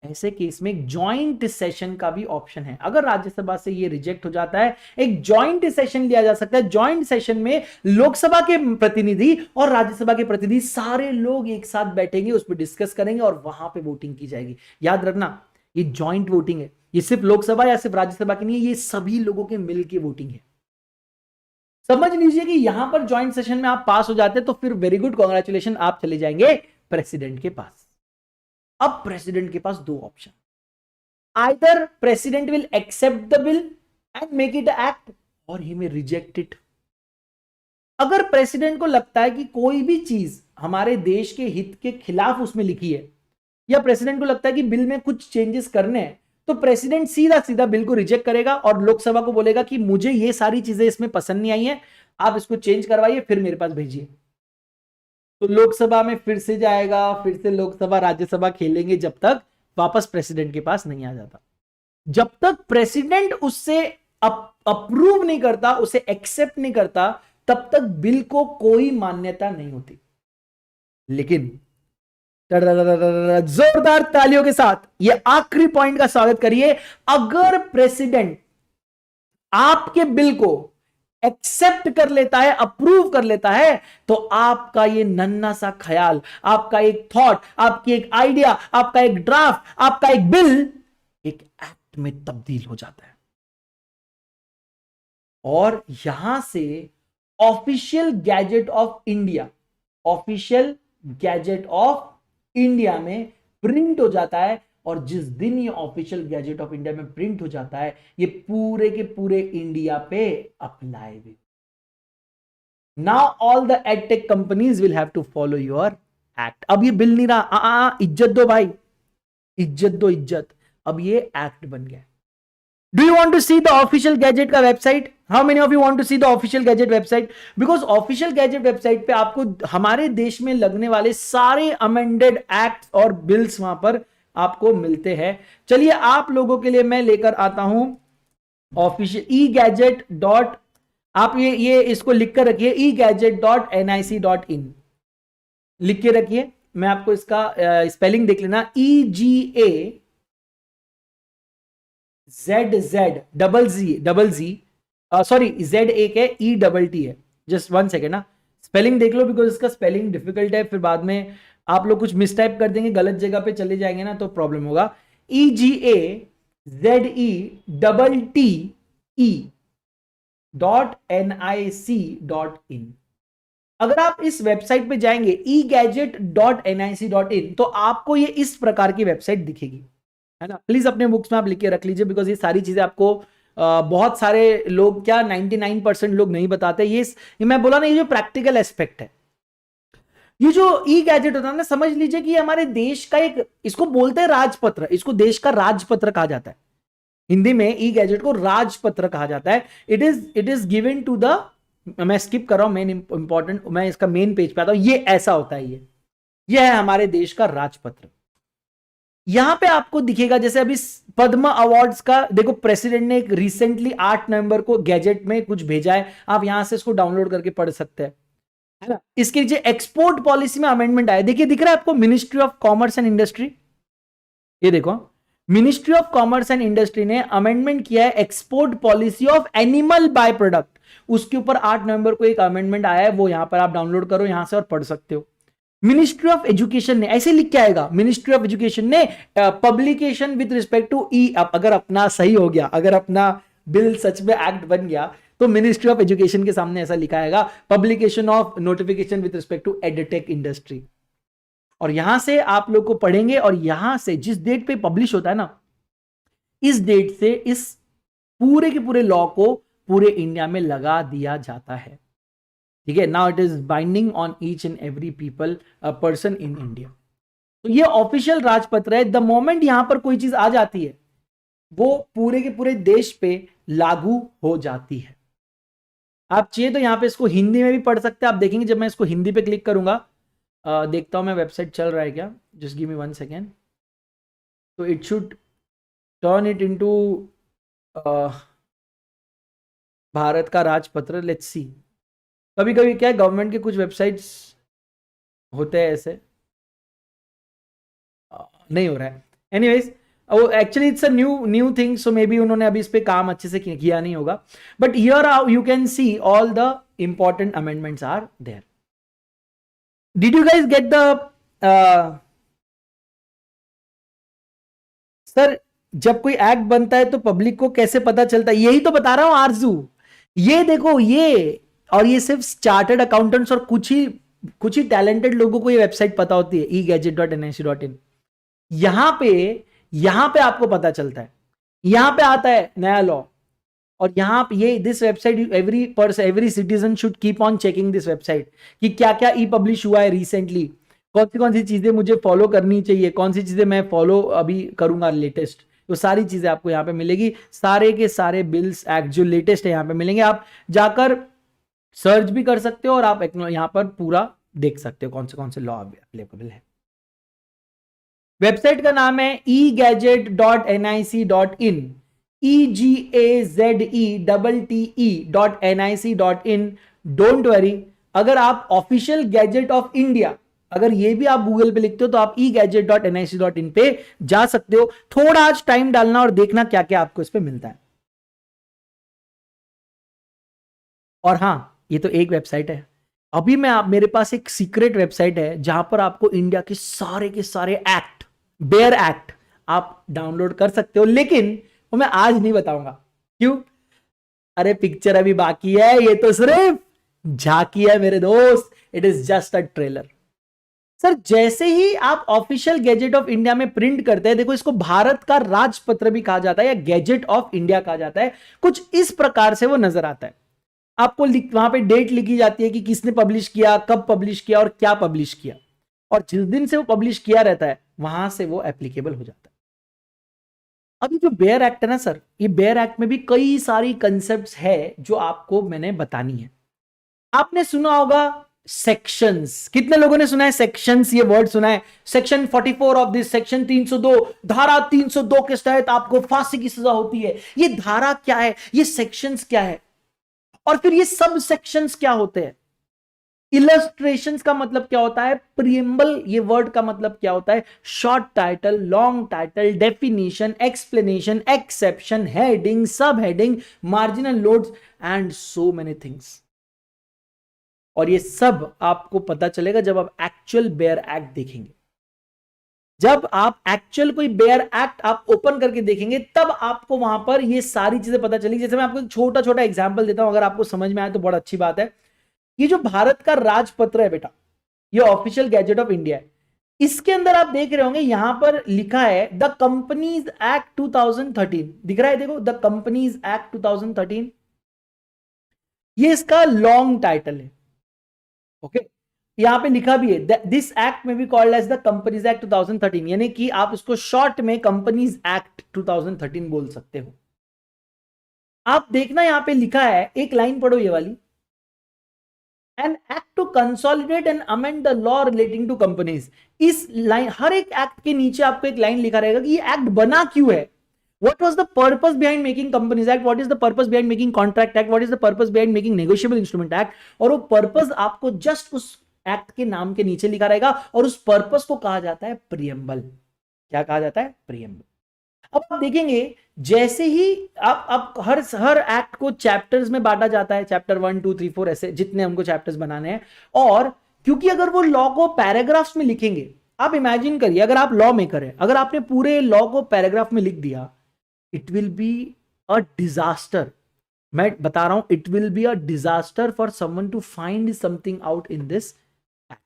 ऐसे केस में एक ज्वाइंट सेशन का भी ऑप्शन है। अगर राज्यसभा से ये रिजेक्ट हो जाता है, एक ज्वाइंट सेशन लिया जा सकता है। ज्वाइंट सेशन में लोकसभा के प्रतिनिधि और राज्यसभा के प्रतिनिधि सारे लोग एक साथ बैठेंगे, उस पर डिस्कस करेंगे और वहां पे वोटिंग की जाएगी। याद रखना, ये ज्वाइंट वोटिंग है, ये सिर्फ लोकसभा या सिर्फ राज्यसभा की नहीं है, ये सभी लोगों के मिलकर वोटिंग है। समझ लीजिए कि यहां पर ज्वाइंट सेशन में आप पास हो जाते हैं तो फिर वेरी गुड, कांग्रेचुलेशन, आप चले जाएंगे प्रेसिडेंट के पास। अब प्रेसिडेंट के पास दो option, either president will accept the bill and make it act और ही मे रिजेक्ट इट। अगर प्रेसिडेंट को लगता है कि कोई भी चीज हमारे देश के हित के खिलाफ उसमें लिखी है, या प्रेसिडेंट को लगता है कि बिल में कुछ चेंजेस करने हैं, तो प्रेसिडेंट सीधा सीधा बिल को रिजेक्ट करेगा और लोकसभा को बोलेगा कि मुझे ये सारी चीजें इसमें पसंद नहीं आई है, आप इसको चेंज करवाइए, फिर मेरे पास भेजिए। तो लोकसभा में फिर से जाएगा, फिर से लोकसभा राज्यसभा खेलेंगे जब तक वापस प्रेसिडेंट के पास नहीं आ जाता। जब तक प्रेसिडेंट उससे अप्रूव नहीं करता, उसे एक्सेप्ट नहीं करता, तब तक बिल को कोई मान्यता नहीं होती। लेकिन जोरदार तालियों के साथ ये आखिरी पॉइंट का स्वागत करिए, अगर प्रेसिडेंट आपके बिल को एक्सेप्ट कर लेता है, अप्रूव कर लेता है, तो आपका ये नन्हा सा ख्याल, आपका एक थॉट, आपकी एक आइडिया, आपका एक ड्राफ्ट, आपका एक बिल एक एक्ट में तब्दील हो जाता है। और यहां से official gazette of India, official gazette of India में प्रिंट हो जाता है। और जिस दिन ये ऑफिशियल गैजेट ऑफ इंडिया में प्रिंट हो जाता है, ये पूरे के पूरे इंडिया पे अप्लाई भी। Now all the edtech companies will have to follow your act. अब ये बिल नहीं रहा, इज्जत दो भाई, इज्जत दो, इज्जत। अब ये एक्ट बन गया। Do you want to see the official gadget का website? How many of you want to see the official gadget website? Because official gadget website पे आपको हमारे देश में लगने वाले सारे अमेंडेड एक्ट और बिल्स वहां पर आपको मिलते हैं। चलिए आप लोगों के लिए मैं लेकर आता हूं ऑफिशियल e-gadget. आप ये इसको लिख कर रखिए, egadget.nic.in लिख के रखिए। मैं आपको इसका स्पेलिंग देख लेना, EGA सॉरी Z एक है, ETT है। जस्ट 1 सेकेंड ना, स्पेलिंग देख लो, बिकॉज इसका स्पेलिंग डिफिकल्ट है, फिर बाद में आप लोग कुछ मिसटाइप कर देंगे, गलत जगह पे चले जाएंगे ना, तो प्रॉब्लम होगा। EGAZETE.nic.in। अगर आप इस वेबसाइट पे जाएंगे egadget.nic.in, तो आपको ये इस प्रकार की वेबसाइट दिखेगी, है ना। प्लीज अपने बुक्स में आप लिख के रख लीजिए, बिकॉज ये सारी चीजें आपको बहुत सारे लोग, क्या 99% लोग नहीं बताते। ये मैं बोला ना, ये जो प्रैक्टिकल एस्पेक्ट है, ये जो ई गैजेट होता है ना, समझ लीजिए कि हमारे देश का एक, इसको बोलते हैं राजपत्र, इसको देश का राजपत्र कहा जाता है। हिंदी में ई गैजेट को राजपत्र कहा जाता है। It is given to the, मैं स्किप कर रहा हूं, मेन इंपॉर्टेंट, मैं इसका मेन पेज पे आता हूं। ये ऐसा होता है, ये है हमारे देश का राजपत्र। यहां पे आपको दिखेगा, जैसे अभी पद्म अवार्ड्स का देखो, प्रेसिडेंट ने एक रिसेंटली 8 नवंबर को गैजेट में कुछ भेजा है, आप यहां से इसको डाउनलोड करके पढ़ सकते हैं, है ना। इसके नीचे एक्सपोर्ट पॉलिसी में अमेंडमेंट आया, देखिए दिख रहा है आपको, ministry of commerce and industry. ये देखो, ministry of commerce and industry ने अमेंडमेंट किया है export policy of animal by product. उसके ऊपर 8 नवंबर को एक अमेंडमेंट आया है, वो यहां पर आप डाउनलोड करो यहां से और पढ़ सकते हो। मिनिस्ट्री ऑफ एजुकेशन ने, ऐसे लिख के आएगा, मिनिस्ट्री ऑफ एजुकेशन ने पब्लिकेशन विद रिस्पेक्ट टू अगर अपना सही हो गया, अगर अपना बिल सच में एक्ट बन गया, तो मिनिस्ट्री ऑफ एजुकेशन के सामने ऐसा लिखा आएगा, publication of notification with respect to edtech industry. और यहां से आप लोग को पढ़ेंगे, और यहां से जिस डेट पे पब्लिश होता है ना, इस डेट से इस पूरे के पूरे लॉ को पूरे इंडिया में लगा दिया जाता है, ठीक है। Now it is binding on each and every people person in India. तो ये ऑफिशियल राजपत्र है। द मोमेंट यहां पर कोई चीज आ जाती है, वो पूरे के पूरे देश पे लागू हो जाती है। आप चाहिए तो यहां पे इसको हिंदी में भी पढ़ सकते हैं। आप देखेंगे जब मैं इसको हिंदी पे क्लिक करूंगा, देखता हूं मैं वेबसाइट चल रहा है क्या, जस्ट गिव मी 1 सेकेंड। तो it should turn it into Bharat का राजपत्र। Let's see. कभी कभी क्या है, गवर्नमेंट के कुछ वेबसाइट्स होते हैं ऐसे, नहीं हो रहा है। Anyways, actually it's a new thing, so may be उन्होंने अभी इस पे काम अच्छे से किया नहीं होगा, but here you can see all the important amendments are there. Did you guys get the sir, जब कोई एक्ट बनता है तो पब्लिक को कैसे पता चलता है, यही तो बता रहा हूं आरजू. ये देखो, ये और ये सिर्फ चार्टर्ड अकाउंटेंट्स और कुछ ही टैलेंटेड लोगों को ये वेबसाइट पता होती है, egadget.nic.in. यहां पे आपको पता चलता है, यहां पे आता है नया लॉ, और यहां पे ये this website, every citizen should keep on checking this website कि क्या क्या ई पब्लिश हुआ है रिसेंटली, कौन सी चीजें मुझे फॉलो करनी चाहिए, कौन सी चीजें मैं फॉलो अभी करूंगा लेटेस्ट. तो सारी चीजें आपको यहाँ पे मिलेगी, सारे के सारे बिल्स एक्ट जो लेटेस्ट है यहाँ पे मिलेंगे. आप जाकर सर्च भी कर सकते हो और आप यहाँ पर पूरा देख सकते हो कौन से लॉ अवेलेबल है. वेबसाइट का नाम है egadget.nic.in, egadze.nic.in. डोंट वरी, अगर आप ऑफिशियल गैजेट ऑफ इंडिया, अगर ये भी आप गूगल पे लिखते हो तो आप egadget.nic.in पे जा सकते हो. थोड़ा आज टाइम डालना और देखना क्या क्या आपको इस पे मिलता है. और हां, ये तो एक वेबसाइट है, अभी मेरे पास एक सीक्रेट वेबसाइट है जहां पर आपको इंडिया के सारे एक्ट, बेयर एक्ट आप डाउनलोड कर सकते हो, लेकिन वो मैं आज नहीं बताऊंगा. क्यों? अरे पिक्चर अभी बाकी है, ये तो सिर्फ झांकी है मेरे दोस्त, it is just a trailer. Sir, जैसे ही आप ऑफिशियल गैजेट ऑफ इंडिया में प्रिंट करते हैं, देखो इसको भारत का राजपत्र भी कहा जाता है या गैजेट ऑफ इंडिया कहा जाता है, कुछ इस प्रकार से वो नजर आता है. आपको वहां पे डेट लिखी जाती है कि किसने पब्लिश किया, कब पब्लिश किया और क्या पब्लिश किया, और जिस दिन से वो पब्लिश किया रहता है वहां से वो एप्लीकेबल हो जाता है. अभी जो बेयर एक्ट है ना सर, ये बेयर एक्ट में भी कई सारी कंसेप्ट्स है जो आपको मैंने बतानी है. आपने सुना होगा सेक्शंस, कितने लोगों ने सुना है सेक्शंस, ये वर्ड सुना है? सेक्शन 44 ऑफ दिस, सेक्शन 302, धारा 302 के तहत आपको फांसी की सजा होती है. ये धारा क्या है, ये सेक्शंस क्या है, और फिर ये सब सेक्शंस क्या होते हैं? इलस्ट्रेशंस का मतलब क्या होता है? प्रियम्बल, ये वर्ड का मतलब क्या होता है? Short title, long title, definition, explanation, exception, heading, sub heading, marginal notes and so many things. और ये सब आपको पता चलेगा जब आप एक्चुअल बेयर एक्ट देखेंगे. जब आप एक्चुअल कोई बेयर एक्ट आप ओपन करके देखेंगे तब आपको वहां पर ये सारी चीजें पता चलेगी. जैसे मैं आपको एक छोटा छोटा एग्जांपल देता हूं, अगर आपको समझ में आए तो बहुत अच्छी बात है. ये जो भारत का राजपत्र है बेटा, ये ऑफिशियल गैजेट ऑफ इंडिया है. इसके अंदर आप देख रहे होंगे यहां पर लिखा है द कंपनीज एक्ट 2013, दिख रहा है? देखो, द कंपनीज एक्ट 2013, ये इसका लॉन्ग टाइटल है. ओके, यहां पे लिखा भी है दिस एक्ट में भी called as the companies act 2013, यानी कि आप इसको शॉर्ट में कंपनीज एक्ट 2013 बोल सकते हो. आप देखना यहां पे लिखा है, एक लाइन पढ़ो ये वाली, an act to consolidate and amend the law relating to companies. इस लाइन, हर एक एक्ट के नीचे आपको एक लाइन लिखा रहेगा कि ये एक्ट बना क्यों है. What was the purpose behind making Companies Act? What is the purpose behind making Contract Act? What is the purpose behind making Negotiable Instrument Act? और वो पर्पस आपको जस्ट उस एक्ट के नाम के नीचे लिखा रहेगा, और उस पर्पस को कहा जाता है प्रियम्बल. क्या कहा जाता है? प्रियम्बल. अब आप देखेंगे जैसे ही आप हर एक्ट को चैप्टर्स में बांटा जाता है, चैप्टर 1 2 3 4 ऐसे जितने हमको चैप्टर्स बनाने हैं. और क्योंकि अगर वो लॉ को पैराग्राफ्स में लिखेंगे, आप इमेजिन करिए अगर आप लॉ मेकर है, अगर आपने पूरे लॉ को पैराग्राफ में लिख दिया, it will be a disaster. मैं बता रहा हूं, it will be a disaster for someone to find something out in this act.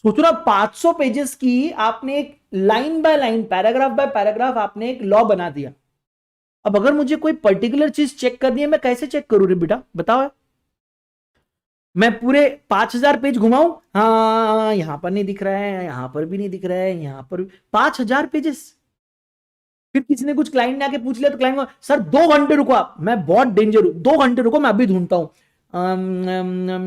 सोचो ना, 500 पेजेस की आपने एक line by line, paragraph by paragraph आपने एक लॉ बना दिया. अब अगर मुझे कोई पर्टिकुलर चीज चेक करनी है, मैं कैसे चेक करूं रे बेटा, बताओ. मैं पूरे 5000 पेज घुमाऊं, हाँ यहां पर नहीं दिख रहा है, यहां पर भी नहीं दिख रहा है, यहां पर 5000 पेजेस. फिर किसी ने कुछ क्लाइंट ने आके पूछ लिया तो क्लाइंट को, सर 2 घंटे रुको आप, मैं बहुत डेंजर हूं, 2 घंटे रुको मैं अभी ढूंढता हूं.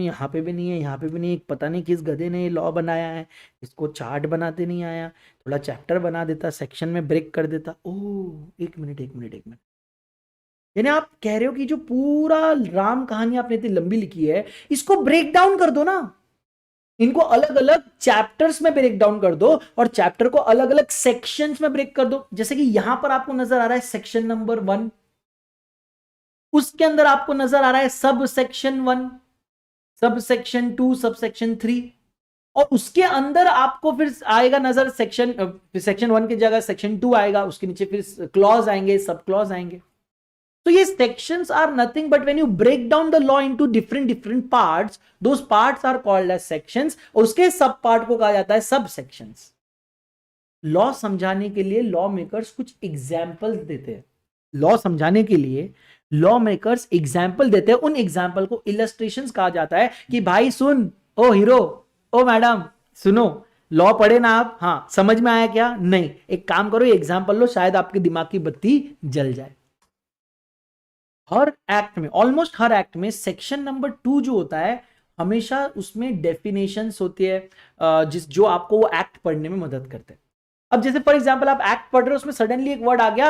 यहाँ पे भी नहीं है, यहाँ पे भी नहीं, पता नहीं किस गधे ने लॉ बनाया है, इसको चार्ट बनाते नहीं आया, थोड़ा चैप्टर बना देता, सेक्शन में ब्रेक कर देता. ओह, एक मिनट. यानी आप कह रहे हो कि जो पूरा राम कहानी आपने इतनी लंबी लिखी है, इसको ब्रेक डाउन कर दो ना. इनको अलग अलग चैप्टर्स में ब्रेक डाउन कर दो और चैप्टर को अलग अलग सेक्शंस में ब्रेक कर दो। जैसे कि यहां पर आपको नजर आ रहा है सेक्शन नंबर 1, उसके अंदर आपको नजर आ रहा है sub section 1, sub section 2, sub section 3, और उसके अंदर आपको फिर आएगा नजर सेक्शन 1 की जगह सेक्शन 2 आएगा, उसके नीचे फिर क्लॉज आएंगे, सब क्लॉज आएंगे। तो ये sections are nothing but when you break down the law into different parts, those parts are called as sections, और उसके सब पार्ट को कहा जाता है सब सेक्शंस। लॉ समझाने के लिए लॉ मेकर्स कुछ एग्जाम्पल्स देते हैं, लॉ समझाने के लिए लॉ मेकर्स एग्जाम्पल देते हैं, उन एग्जाम्पल को इलस्ट्रेशंस कहा जाता है कि भाई सुन, ओ हीरो, ओ मैडम सुनो, लॉ पढ़े ना आप, हाँ समझ में आया क्या, नहीं, एक काम करो एग्जाम्पल लो, शायद आपके दिमाग की बत्ती जल जाए। हर एक्ट में, ऑलमोस्ट हर एक्ट में सेक्शन नंबर 2 जो होता है हमेशा उसमें डेफिनेशंस होती है, जो आपको वो एक्ट पढ़ने में मदद करते हैं। अब जैसे फॉर एग्जांपल आप एक्ट पढ़ रहे हो, उसमें सडनली एक वर्ड आ गया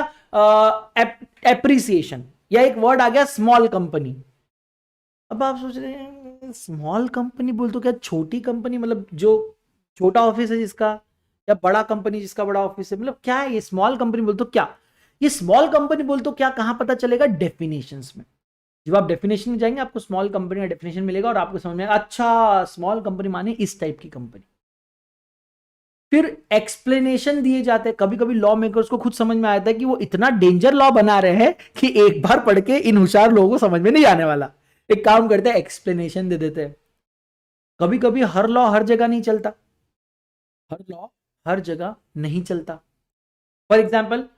एप्रिसिएशन, या एक वर्ड आ गया स्मॉल कंपनी। अब आप सोच रहे हैं स्मॉल कंपनी बोल तो क्या छोटी कंपनी, मतलब जो छोटा ऑफिस है जिसका, या बड़ा कंपनी जिसका बड़ा ऑफिस है, मतलब क्या है ये स्मॉल कंपनी बोल तो क्या, ये स्मॉल कंपनी बोल तो क्या कहां पता चलेगा, डेफिनेशंस में। जब आप डेफिनेशन में जाएंगे आपको स्मॉल कंपनी का डेफिनेशन मिलेगा और आपको समझ में आएगा अच्छा स्मॉल कंपनी माने इस टाइप की कंपनी। फिर एक्सप्लेनेशन दिए जाते हैं, कभी कभी लॉ मेकर्स को खुद समझ में आता है कि वो इतना डेंजर लॉ बना रहे हैं कि एक बार पढ़ के इन होशियार लोगों को समझ में नहीं आने वाला, एक काम करते हैं एक्सप्लेनेशन दे देते हैं। कभी कभी हर लॉ हर जगह नहीं चलता, हर लॉ हर जगह नहीं चलता। फॉर एग्जाम्पल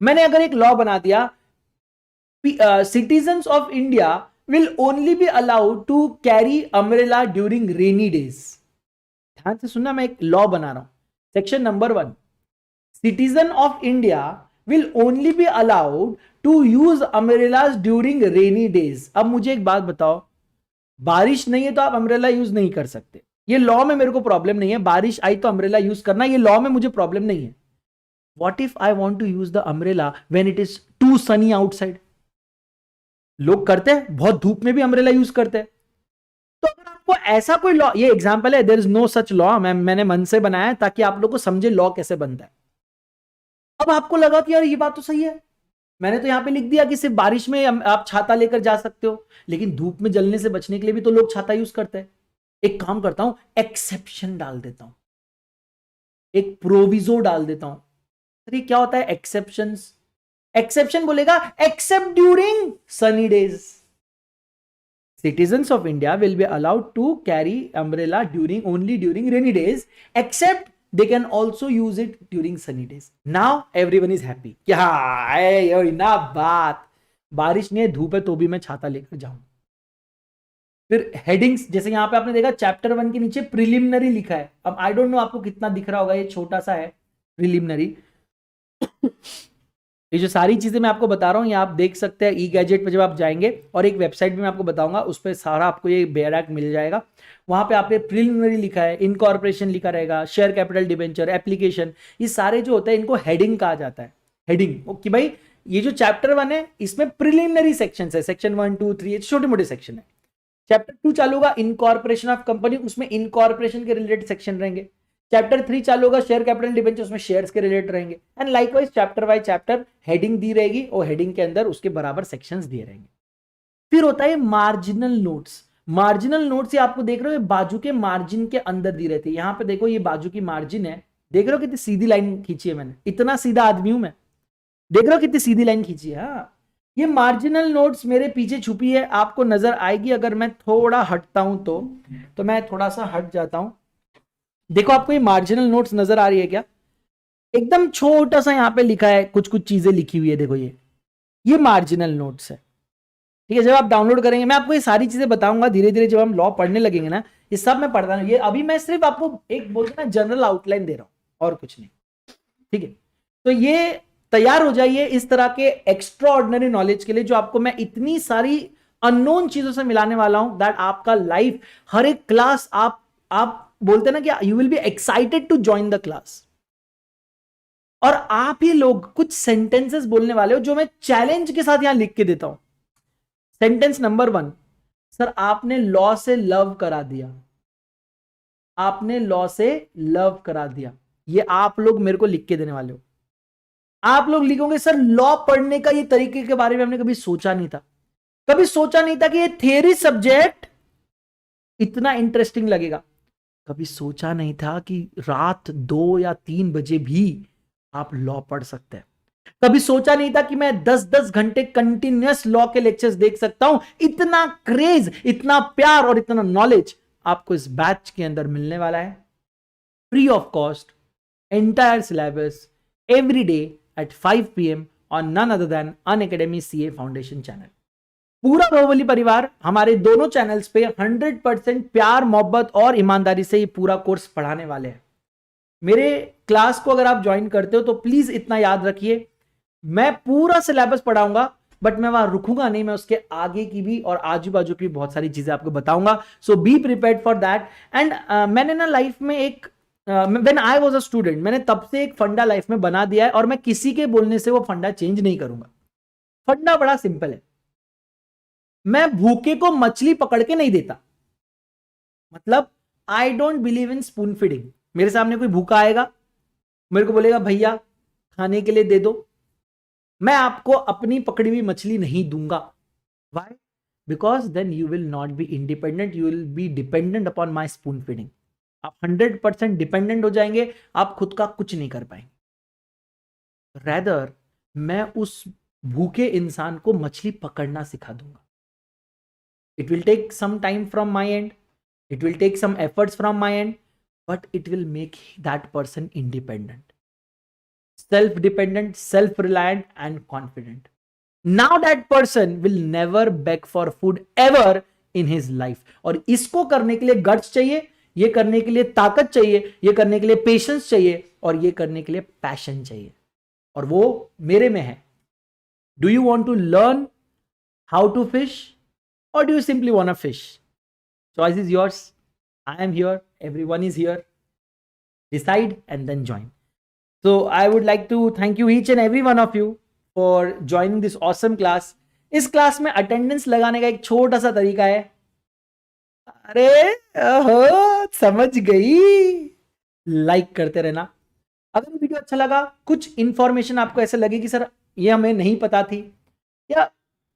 मैंने अगर एक लॉ बना दिया, citizens of India will only be allowed to carry umbrella during rainy days. ध्यान से सुनना, मैं एक लॉ बना रहा हूं, section number 1, citizen of India will only be allowed to use umbrellas during rainy days. अब मुझे एक बात बताओ, बारिश नहीं है तो आप अम्ब्रेला यूज नहीं कर सकते, ये लॉ में मेरे को प्रॉब्लम नहीं है, बारिश आई तो अम्ब्रेला यूज करना, ये लॉ में मुझे प्रॉब्लम नहीं है। What if I want to use the umbrella when it is too sunny outside? लोग करते हैं, बहुत धूप में भी अम्ब्रेला यूज करते हैं। तो अगर आपको ऐसा कोई लॉ, ये एग्जांपल है, there is no such law, मैंने मन से बनाया है ताकि आप लोग को समझे लॉ कैसे बनता है। अब आपको लगा कि यार ये बात तो सही है, मैंने तो यहां पे लिख दिया कि सिर्फ बारिश में आप छाता लेकर जा सकते हो, लेकिन धूप में जलने से बचने के लिए भी तो लोग छाता यूज करते हैं। एक काम करता हूं, एक्सेप्शन डाल देता हूं, एक प्रोविजो डाल देता हूं। तो ये क्या होता है एक्सेप्शंस, एक्सेप्शन बोलेगा accept during Sunny days, citizens of India will be allowed to carry umbrella only during rainy days, except they can also use it during sunny days. Now everyone is happy, क्या है ना बात, बारिश नहीं है धूप है तो भी मैं छाता लेकर जाऊं। फिर हेडिंग्स, जैसे यहां पे आपने देखा चैप्टर 1 के नीचे प्रिलिमिनरी लिखा है, अब आई डोंट नो आपको कितना दिख रहा होगा, ये छोटा सा है प्रिलिमिनरी। ये जो सारी चीजें मैं आपको बता रहा हूं ये आप देख सकते हैं ई गैजेट पे, जब आप जाएंगे और एक वेबसाइट भी मैं आपको बताऊंगा उस पर सारा आपको ये बेयर एक्ट मिल जाएगा। वहां पे आपने प्रिलिमिनरी लिखा है, इनकॉर्पोरेशन लिखा रहेगा, शेयर कैपिटल डिबेंचर, एप्लीकेशन, ये सारे जो होता है इनको हेडिंग कहा जाता है। हेडिंग कि भाई ये जो चैप्टर 1 है इसमें प्रिलिमिनरी सेक्शन है, सेक्शन 1 2 3 छोटे मोटे सेक्शन है। चैप्टर 2 चालू होगा इनकॉर्पोरेशन ऑफ कंपनी, उसमें इनकॉर्पोरेशन के रिलेटेड सेक्शन रहेंगे। चैप्टर 3 चालू होगा शेयर कैपिटल डिबेंचर, उसमें शेयर्स के रिलेटेड रहेंगे। And likewise chapter by chapter heading दी रहेगी और हेडिंग के अंदर उसके बराबर सेक्शंस दिए रहेंगे। फिर होता है मार्जिनल नोट्स। मार्जिनल नोट्स ये आपको देख रहे हो बाजू के मार्जिन के अंदर दी रहती है। यहां पे देखो ये बाजू की मार्जिन है, देख रहे हो कितनी सीधी लाइन खींची है मैंने, इतना सीधा आदमी हूं मैं, देख रहे हो कितनी सीधी लाइन खींची है। हाँ ये मार्जिनल नोट्स मेरे पीछे छुपी है, आपको नजर आएगी अगर मैं थोड़ा हटता हूं तो मैं थोड़ा सा हट जाता हूं। देखो आपको ये मार्जिनल नोट्स नजर आ रही है क्या, एकदम छोटा सा यहाँ पे लिखा है, कुछ कुछ चीजें लिखी हुई है, देखो ये मार्जिनल नोट्स है। ठीक है, जब आप डाउनलोड करेंगे मैं आपको ये सारी चीजें बताऊंगा धीरे धीरे, जब हम लॉ पढ़ने लगेंगे ना ये सब मैं पढ़ता हूँ। ये अभी मैं सिर्फ आपको एक बोलते ना जनरल आउटलाइन दे रहा हूं और कुछ नहीं। ठीक है, तो ये तैयार हो जाइए इस तरह के एक्स्ट्रा ऑर्डिनरी नॉलेज के लिए जो आपको मैं इतनी सारी अननोन चीजों से मिलाने वाला हूं, दैट आपका लाइफ हर एक क्लास आप बोलते ना कि you will be excited to join the class. और आप ही लोग कुछ सेंटेंसेस बोलने वाले हो जो मैं चैलेंज के साथ यहां लिख के देता हूं। सेंटेंस नंबर 1, सर आपने लॉ से लव करा दिया। आपने लॉ से लव करा दिया। ये आप लोग मेरे को लिख के देने वाले हो। आप लोग लिखोगे सर लॉ पढ़ने का ये तरीके के बारे में हमने कभी सोचा नहीं था, कभी सोचा नहीं था कि ये थियरी सब्जेक्ट इतना इंटरेस्टिंग लगेगा, कभी सोचा नहीं था कि रात 2 या 3 बजे भी आप लॉ पढ़ सकते हैं, कभी सोचा नहीं था कि मैं 10-10 घंटे कंटिन्यूअस लॉ के लेक्चर्स देख सकता हूं। इतना क्रेज, इतना प्यार और इतना नॉलेज आपको इस बैच के अंदर मिलने वाला है, free of cost, entire syllabus, every day at 5 PM on none other than Unacademy CA foundation channel. पूरा बाहुबली परिवार हमारे दोनों चैनल्स पे 100% प्यार, मोहब्बत और ईमानदारी से ये पूरा कोर्स पढ़ाने वाले हैं। मेरे क्लास को अगर आप ज्वाइन करते हो तो प्लीज इतना याद रखिए, मैं पूरा सिलेबस पढ़ाऊंगा, बट मैं वहां रुकूंगा नहीं, मैं उसके आगे की भी और आजू बाजू की भी बहुत सारी चीजें आपको बताऊंगा। So be prepared for that. And मैंने ना लाइफ में एक when I was a student, मैंने तब से एक फंडा लाइफ में बना दिया है और मैं किसी के बोलने से वो फंडा चेंज नहीं करूंगा। फंडा बड़ा सिंपल है, मैं भूखे को मछली पकड़ के नहीं देता। मतलब I don't believe in spoon feeding. मेरे सामने कोई भूखा आएगा, मेरे को बोलेगा भैया खाने के लिए दे दो, मैं आपको अपनी पकड़ी हुई मछली नहीं दूंगा। Why? Because then you will not be independent, you will be dependent upon my spoon feeding. आप 100% डिपेंडेंट हो जाएंगे, आप खुद का कुछ नहीं कर पाएंगे। रैदर मैं उस भूखे इंसान को मछली पकड़ना सिखा दूंगा। It will take some time from my end, it will take some efforts from my end, but it will make that person independent, self-dependent, self-reliant and confident. Now that person will never beg for food ever in his life. और इसको करने के लिए guts चाहिए, ये करने के लिए ताकत चाहिए, ये करने के लिए पेशेंस चाहिए और ये करने के लिए पैशन चाहिए, और वो मेरे में है। Do you want to learn how to fish or do you simply want to fish? Choice is yours. I am here, everyone is here. Decide and then join. So I would like to thank you each and every one of you for joining this awesome class. इस class में attendance लगाने का एक छोटा सा तरीका है। अरे ओहो, समझ गई, लाइक करते रहना। अगर वीडियो अच्छा लगा, कुछ इंफॉर्मेशन आपको ऐसे लगे कि सर ये हमें नहीं पता थी या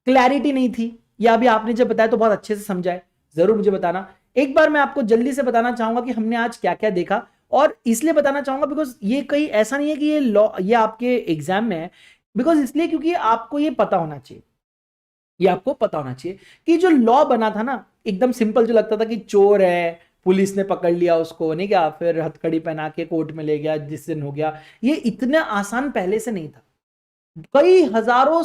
क्लैरिटी नहीं थी, या अभी आपने जब बताया तो बहुत अच्छे से समझा है, जरूर मुझे बताना। एक बार मैं आपको जल्दी से बताना चाहूंगा कि हमने आज क्या क्या देखा, और इसलिए बताना चाहूंगा बिकॉज ये कहीं ऐसा नहीं है कि ये लॉ ये आपके एग्जाम में है, बिकॉज इसलिए क्योंकि आपको ये पता होना चाहिए, ये आपको पता होना चाहिए कि जो लॉ बना था ना, एकदम सिंपल जो लगता था कि चोर है, पुलिस ने पकड़ लिया उसको, नहीं क्या, फिर हथकड़ी पहना के कोर्ट में ले गया, जिस दिन हो गया, ये इतना आसान पहले से नहीं था। कई हजारों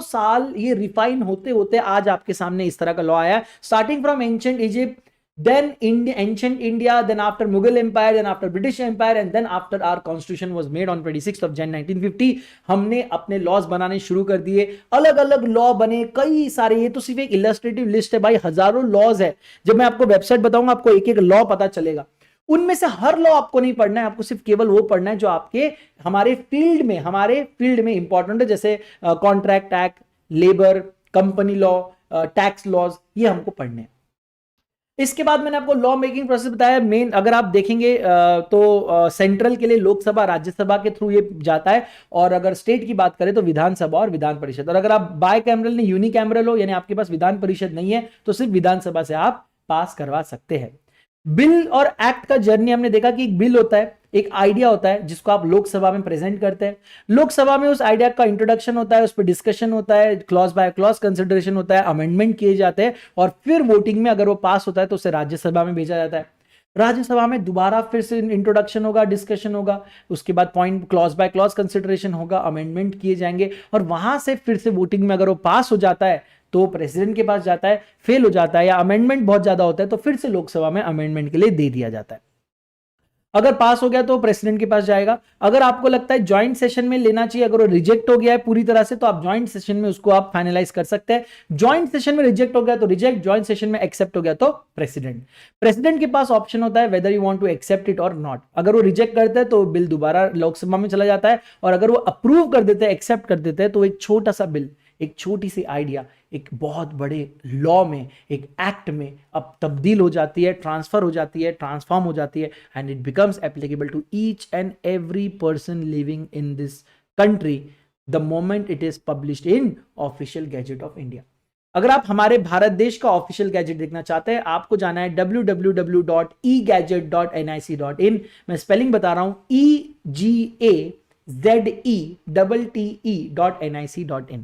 साल ये रिफाइन होते होते आज आपके सामने इस तरह का लॉ आया, starting from ancient Egypt, then ancient India, then after Mughal Empire, then after British Empire, and then after our constitution was made on 26th of Jan 1950, हमने अपने लॉज बनाने शुरू कर दिए, अलग अलग लॉ बने कई सारे। ये तो सिर्फ एक इलस्ट्रेटिव लिस्ट है भाई, हजारों लॉज है। जब मैं आपको वेबसाइट बताऊंगा आपको एक एक लॉ पता चलेगा। उनमें से हर लॉ आपको नहीं पढ़ना है, आपको सिर्फ केवल वो पढ़ना है जो आपके हमारे फील्ड में इंपॉर्टेंट है, जैसे contract act, labour, company law, tax laws, ये हमको पढ़ने हैं। इसके बाद मैंने आपको लॉ मेकिंग प्रोसेस बताया। मेन अगर आप देखेंगे तो सेंट्रल के लिए लोकसभा, राज्यसभा के थ्रू ये जाता है, और अगर स्टेट की बात करें तो विधानसभा और विधान परिषद। और अगर आप बाय कैमरल नहीं यूनिकैमरल हो, यानी आपके पास विधान परिषद नहीं है, तो सिर्फ विधानसभा से आप पास करवा सकते हैं। बिल और एक्ट का जर्नी हमने देखा कि एक बिल होता है, एक आइडिया होता है जिसको आप लोकसभा में प्रेजेंट करते हैं। लोकसभा में उस आइडिया का इंट्रोडक्शन होता है, उस पर डिस्कशन होता है, क्लॉज बाय क्लॉज कंसिडरेशन होता है, अमेंडमेंट किए जाते हैं, और फिर वोटिंग में अगर वो पास होता है तो उसे राज्यसभा में भेजा जाता है। राज्यसभा में दोबारा फिर से इंट्रोडक्शन होगा, डिस्कशन होगा, उसके बाद point clause by clause consideration होगा, अमेंडमेंट किए जाएंगे, और वहां से फिर से वोटिंग में अगर वो पास हो जाता है तो प्रेसिडेंट के पास जाता है, फेल हो जाता है या अमेंडमेंट बहुत ज्यादा होता है तो फिर से लोकसभा में अमेंडमेंट के लिए दे दिया जाता है। अगर पास हो गया तो प्रेसिडेंट के पास जाएगा। अगर आपको लगता है ज्वाइंट सेशन में लेना चाहिए, अगर वो रिजेक्ट हो गया है पूरी तरह से, तो आप ज्वाइंट सेशन में उसको आप फाइनलाइज कर सकते हैं। ज्वाइंट सेशन में रिजेक्ट हो गया तो रिजेक्ट, ज्वाइंट सेशन में एक्सेप्ट हो गया तो प्रेसिडेंट के पास ऑप्शन होता है whether you want to accept it और नॉट। अगर वो रिजेक्ट करते हैं तो बिल दोबारा लोकसभा में चला जाता है, और अगर वो अप्रूव कर देते हैं, एक्सेप्ट कर देते हैं, तो एक छोटा सा बिल एक छोटी सी आइडिया एक बहुत बड़े लॉ में, एक एक्ट में अब तब्दील हो जाती है, ट्रांसफर हो जाती है, ट्रांसफॉर्म हो जाती है, and it becomes applicable to each and every person living in this country the moment it is published in official gazette of India. अगर आप हमारे भारत देश का ऑफिशियल गैजेट देखना चाहते हैं, आपको जाना है www.egadget.nic.in। मैं स्पेलिंग बता रहा हूं, EGAZETTE.nic.in।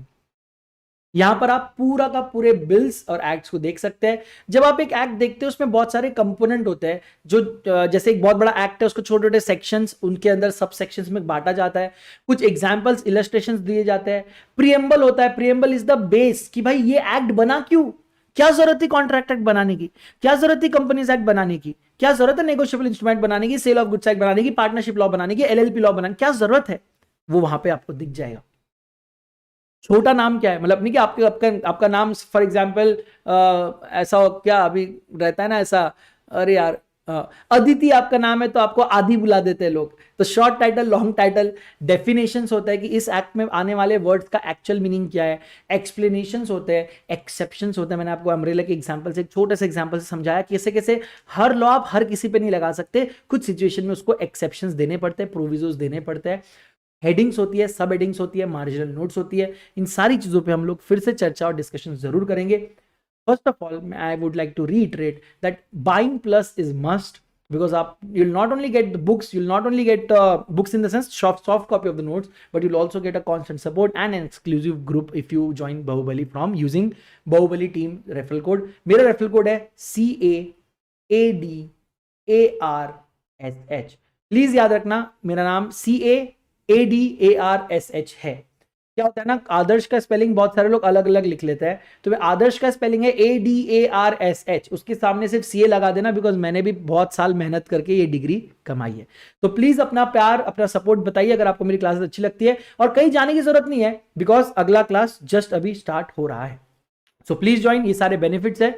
यहां पर आप पूरा का पूरे बिल्स और एक्ट्स को देख सकते हैं। जब आप एक एक्ट देखते हैं उसमें बहुत सारे कंपोनेंट होते हैं, जो जैसे एक बहुत बड़ा एक्ट है उसको छोटे छोटे सेक्शंस, उनके अंदर सब सेक्शंस में बांटा जाता है, कुछ एग्जांपल्स इलस्ट्रेशंस दिए जाते हैं, प्रीएम्बल होता है। प्रीएम्बल इज द बेस कि भाई ये एक्ट बना क्यों, क्या जरूरत थी कॉन्ट्रैक्ट एक्ट बनाने की, क्या जरूरत थी कंपनीज एक्ट बनाने की, क्या जरूरत है नेगोशिएबल इंस्ट्रूमेंट बनाने की, सेल ऑफ गुड्स एक्ट बनाने की, पार्टनरशिप लॉ बनाने की, एलएलपी लॉ बनाने की, क्या जरूरत है, वो वहां पे आपको दिख जाएगा। छोटा नाम क्या है, मतलब नहीं कि आपका नाम फॉर एग्जाम्पल ऐसा क्या अभी रहता है ना ऐसा, अरे यार अदिति आपका नाम है तो आपको आदि बुला देते हैं लोग। तो short title, long title, definitions होता है कि इस एक्ट में आने वाले वर्ड्स का एक्चुअल मीनिंग क्या है, एक्सप्लेनेशंस होते हैं, एक्सेप्शंस होते हैं। मैंने आपको अम्ब्रेला के एग्जांपल से, एक छोटे से एग्जांपल से समझाया कि कैसे कैसे हर लॉ आप हर किसी पे नहीं लगा सकते, कुछ सिचुएशन में उसको एक्सेप्शंस देने पड़ते हैं, प्रोविजोस देने पड़ते हैं, हेडिंग्स होती है, सब हेडिंग्स होती है, मार्जिनल नोट्स होती है। इन सारी चीजों पे हम लोग फिर से चर्चा और डिस्कशन जरूर करेंगे। First of all I would like to reiterate that buying plus is must, because you'll not only get the books, you'll not only get books in the sense soft copy of the notes, but you'll also get a constant support and an exclusive group if you join Bahubali from using Bahubali team referral code। मेरा referral code है CAADARSH। Please याद रखना मेरा नाम CAADARSH है। क्या होता है ना, आदर्श का स्पेलिंग बहुत सारे लोग अलग अलग लिख लेते हैं, तो आदर्श का स्पेलिंग है ADARSH, उसके सामने सिर्फ CA लगा देना, बिकॉज मैंने भी बहुत साल मेहनत करके ये डिग्री कमाई है। तो प्लीज अपना प्यार, अपना सपोर्ट बताइए अगर आपको मेरी क्लासेस अच्छी लगती है, और कहीं जाने की जरूरत नहीं है बिकॉज अगला क्लास जस्ट अभी स्टार्ट हो रहा है। सो प्लीज ज्वाइन, ये सारे बेनिफिट्स है,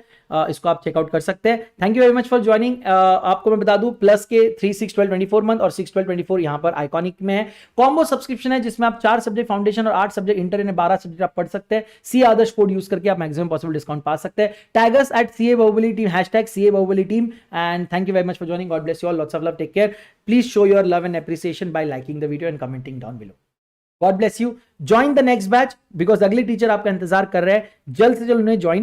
इसको आप चेकआउट कर सकते हैं। Thank you very much for joining. आपको मैं बता दूं, प्लस के 3, 6, 12, 24 मंथ और 6, 12, 24 यहां पर आइकॉनिक में है। कॉम्बो सब्सक्रिप्शन है जिसमें आप 4 सब्जेक्ट फाउंडेशन और 8 सब्जेक्ट इंटर, 12 सब्जेक्ट आप पढ़ सकते हैं। सी आदर्श कोड यूज करके आप मैक्सिमम पॉसिबल डिस्काउंट पा सकते हैं। Tag us at CA Bahubali team, #CA Bahubali team, and thank you very much for joining. God bless you all. Lots of love. Take care. Please show your love and appreciation by liking the video and commenting down below. God bless you. Join the next batch because अगले teacher आपका इंतजार कर रहे हैं, जल्द से जल्द उन्हें ज्वाइन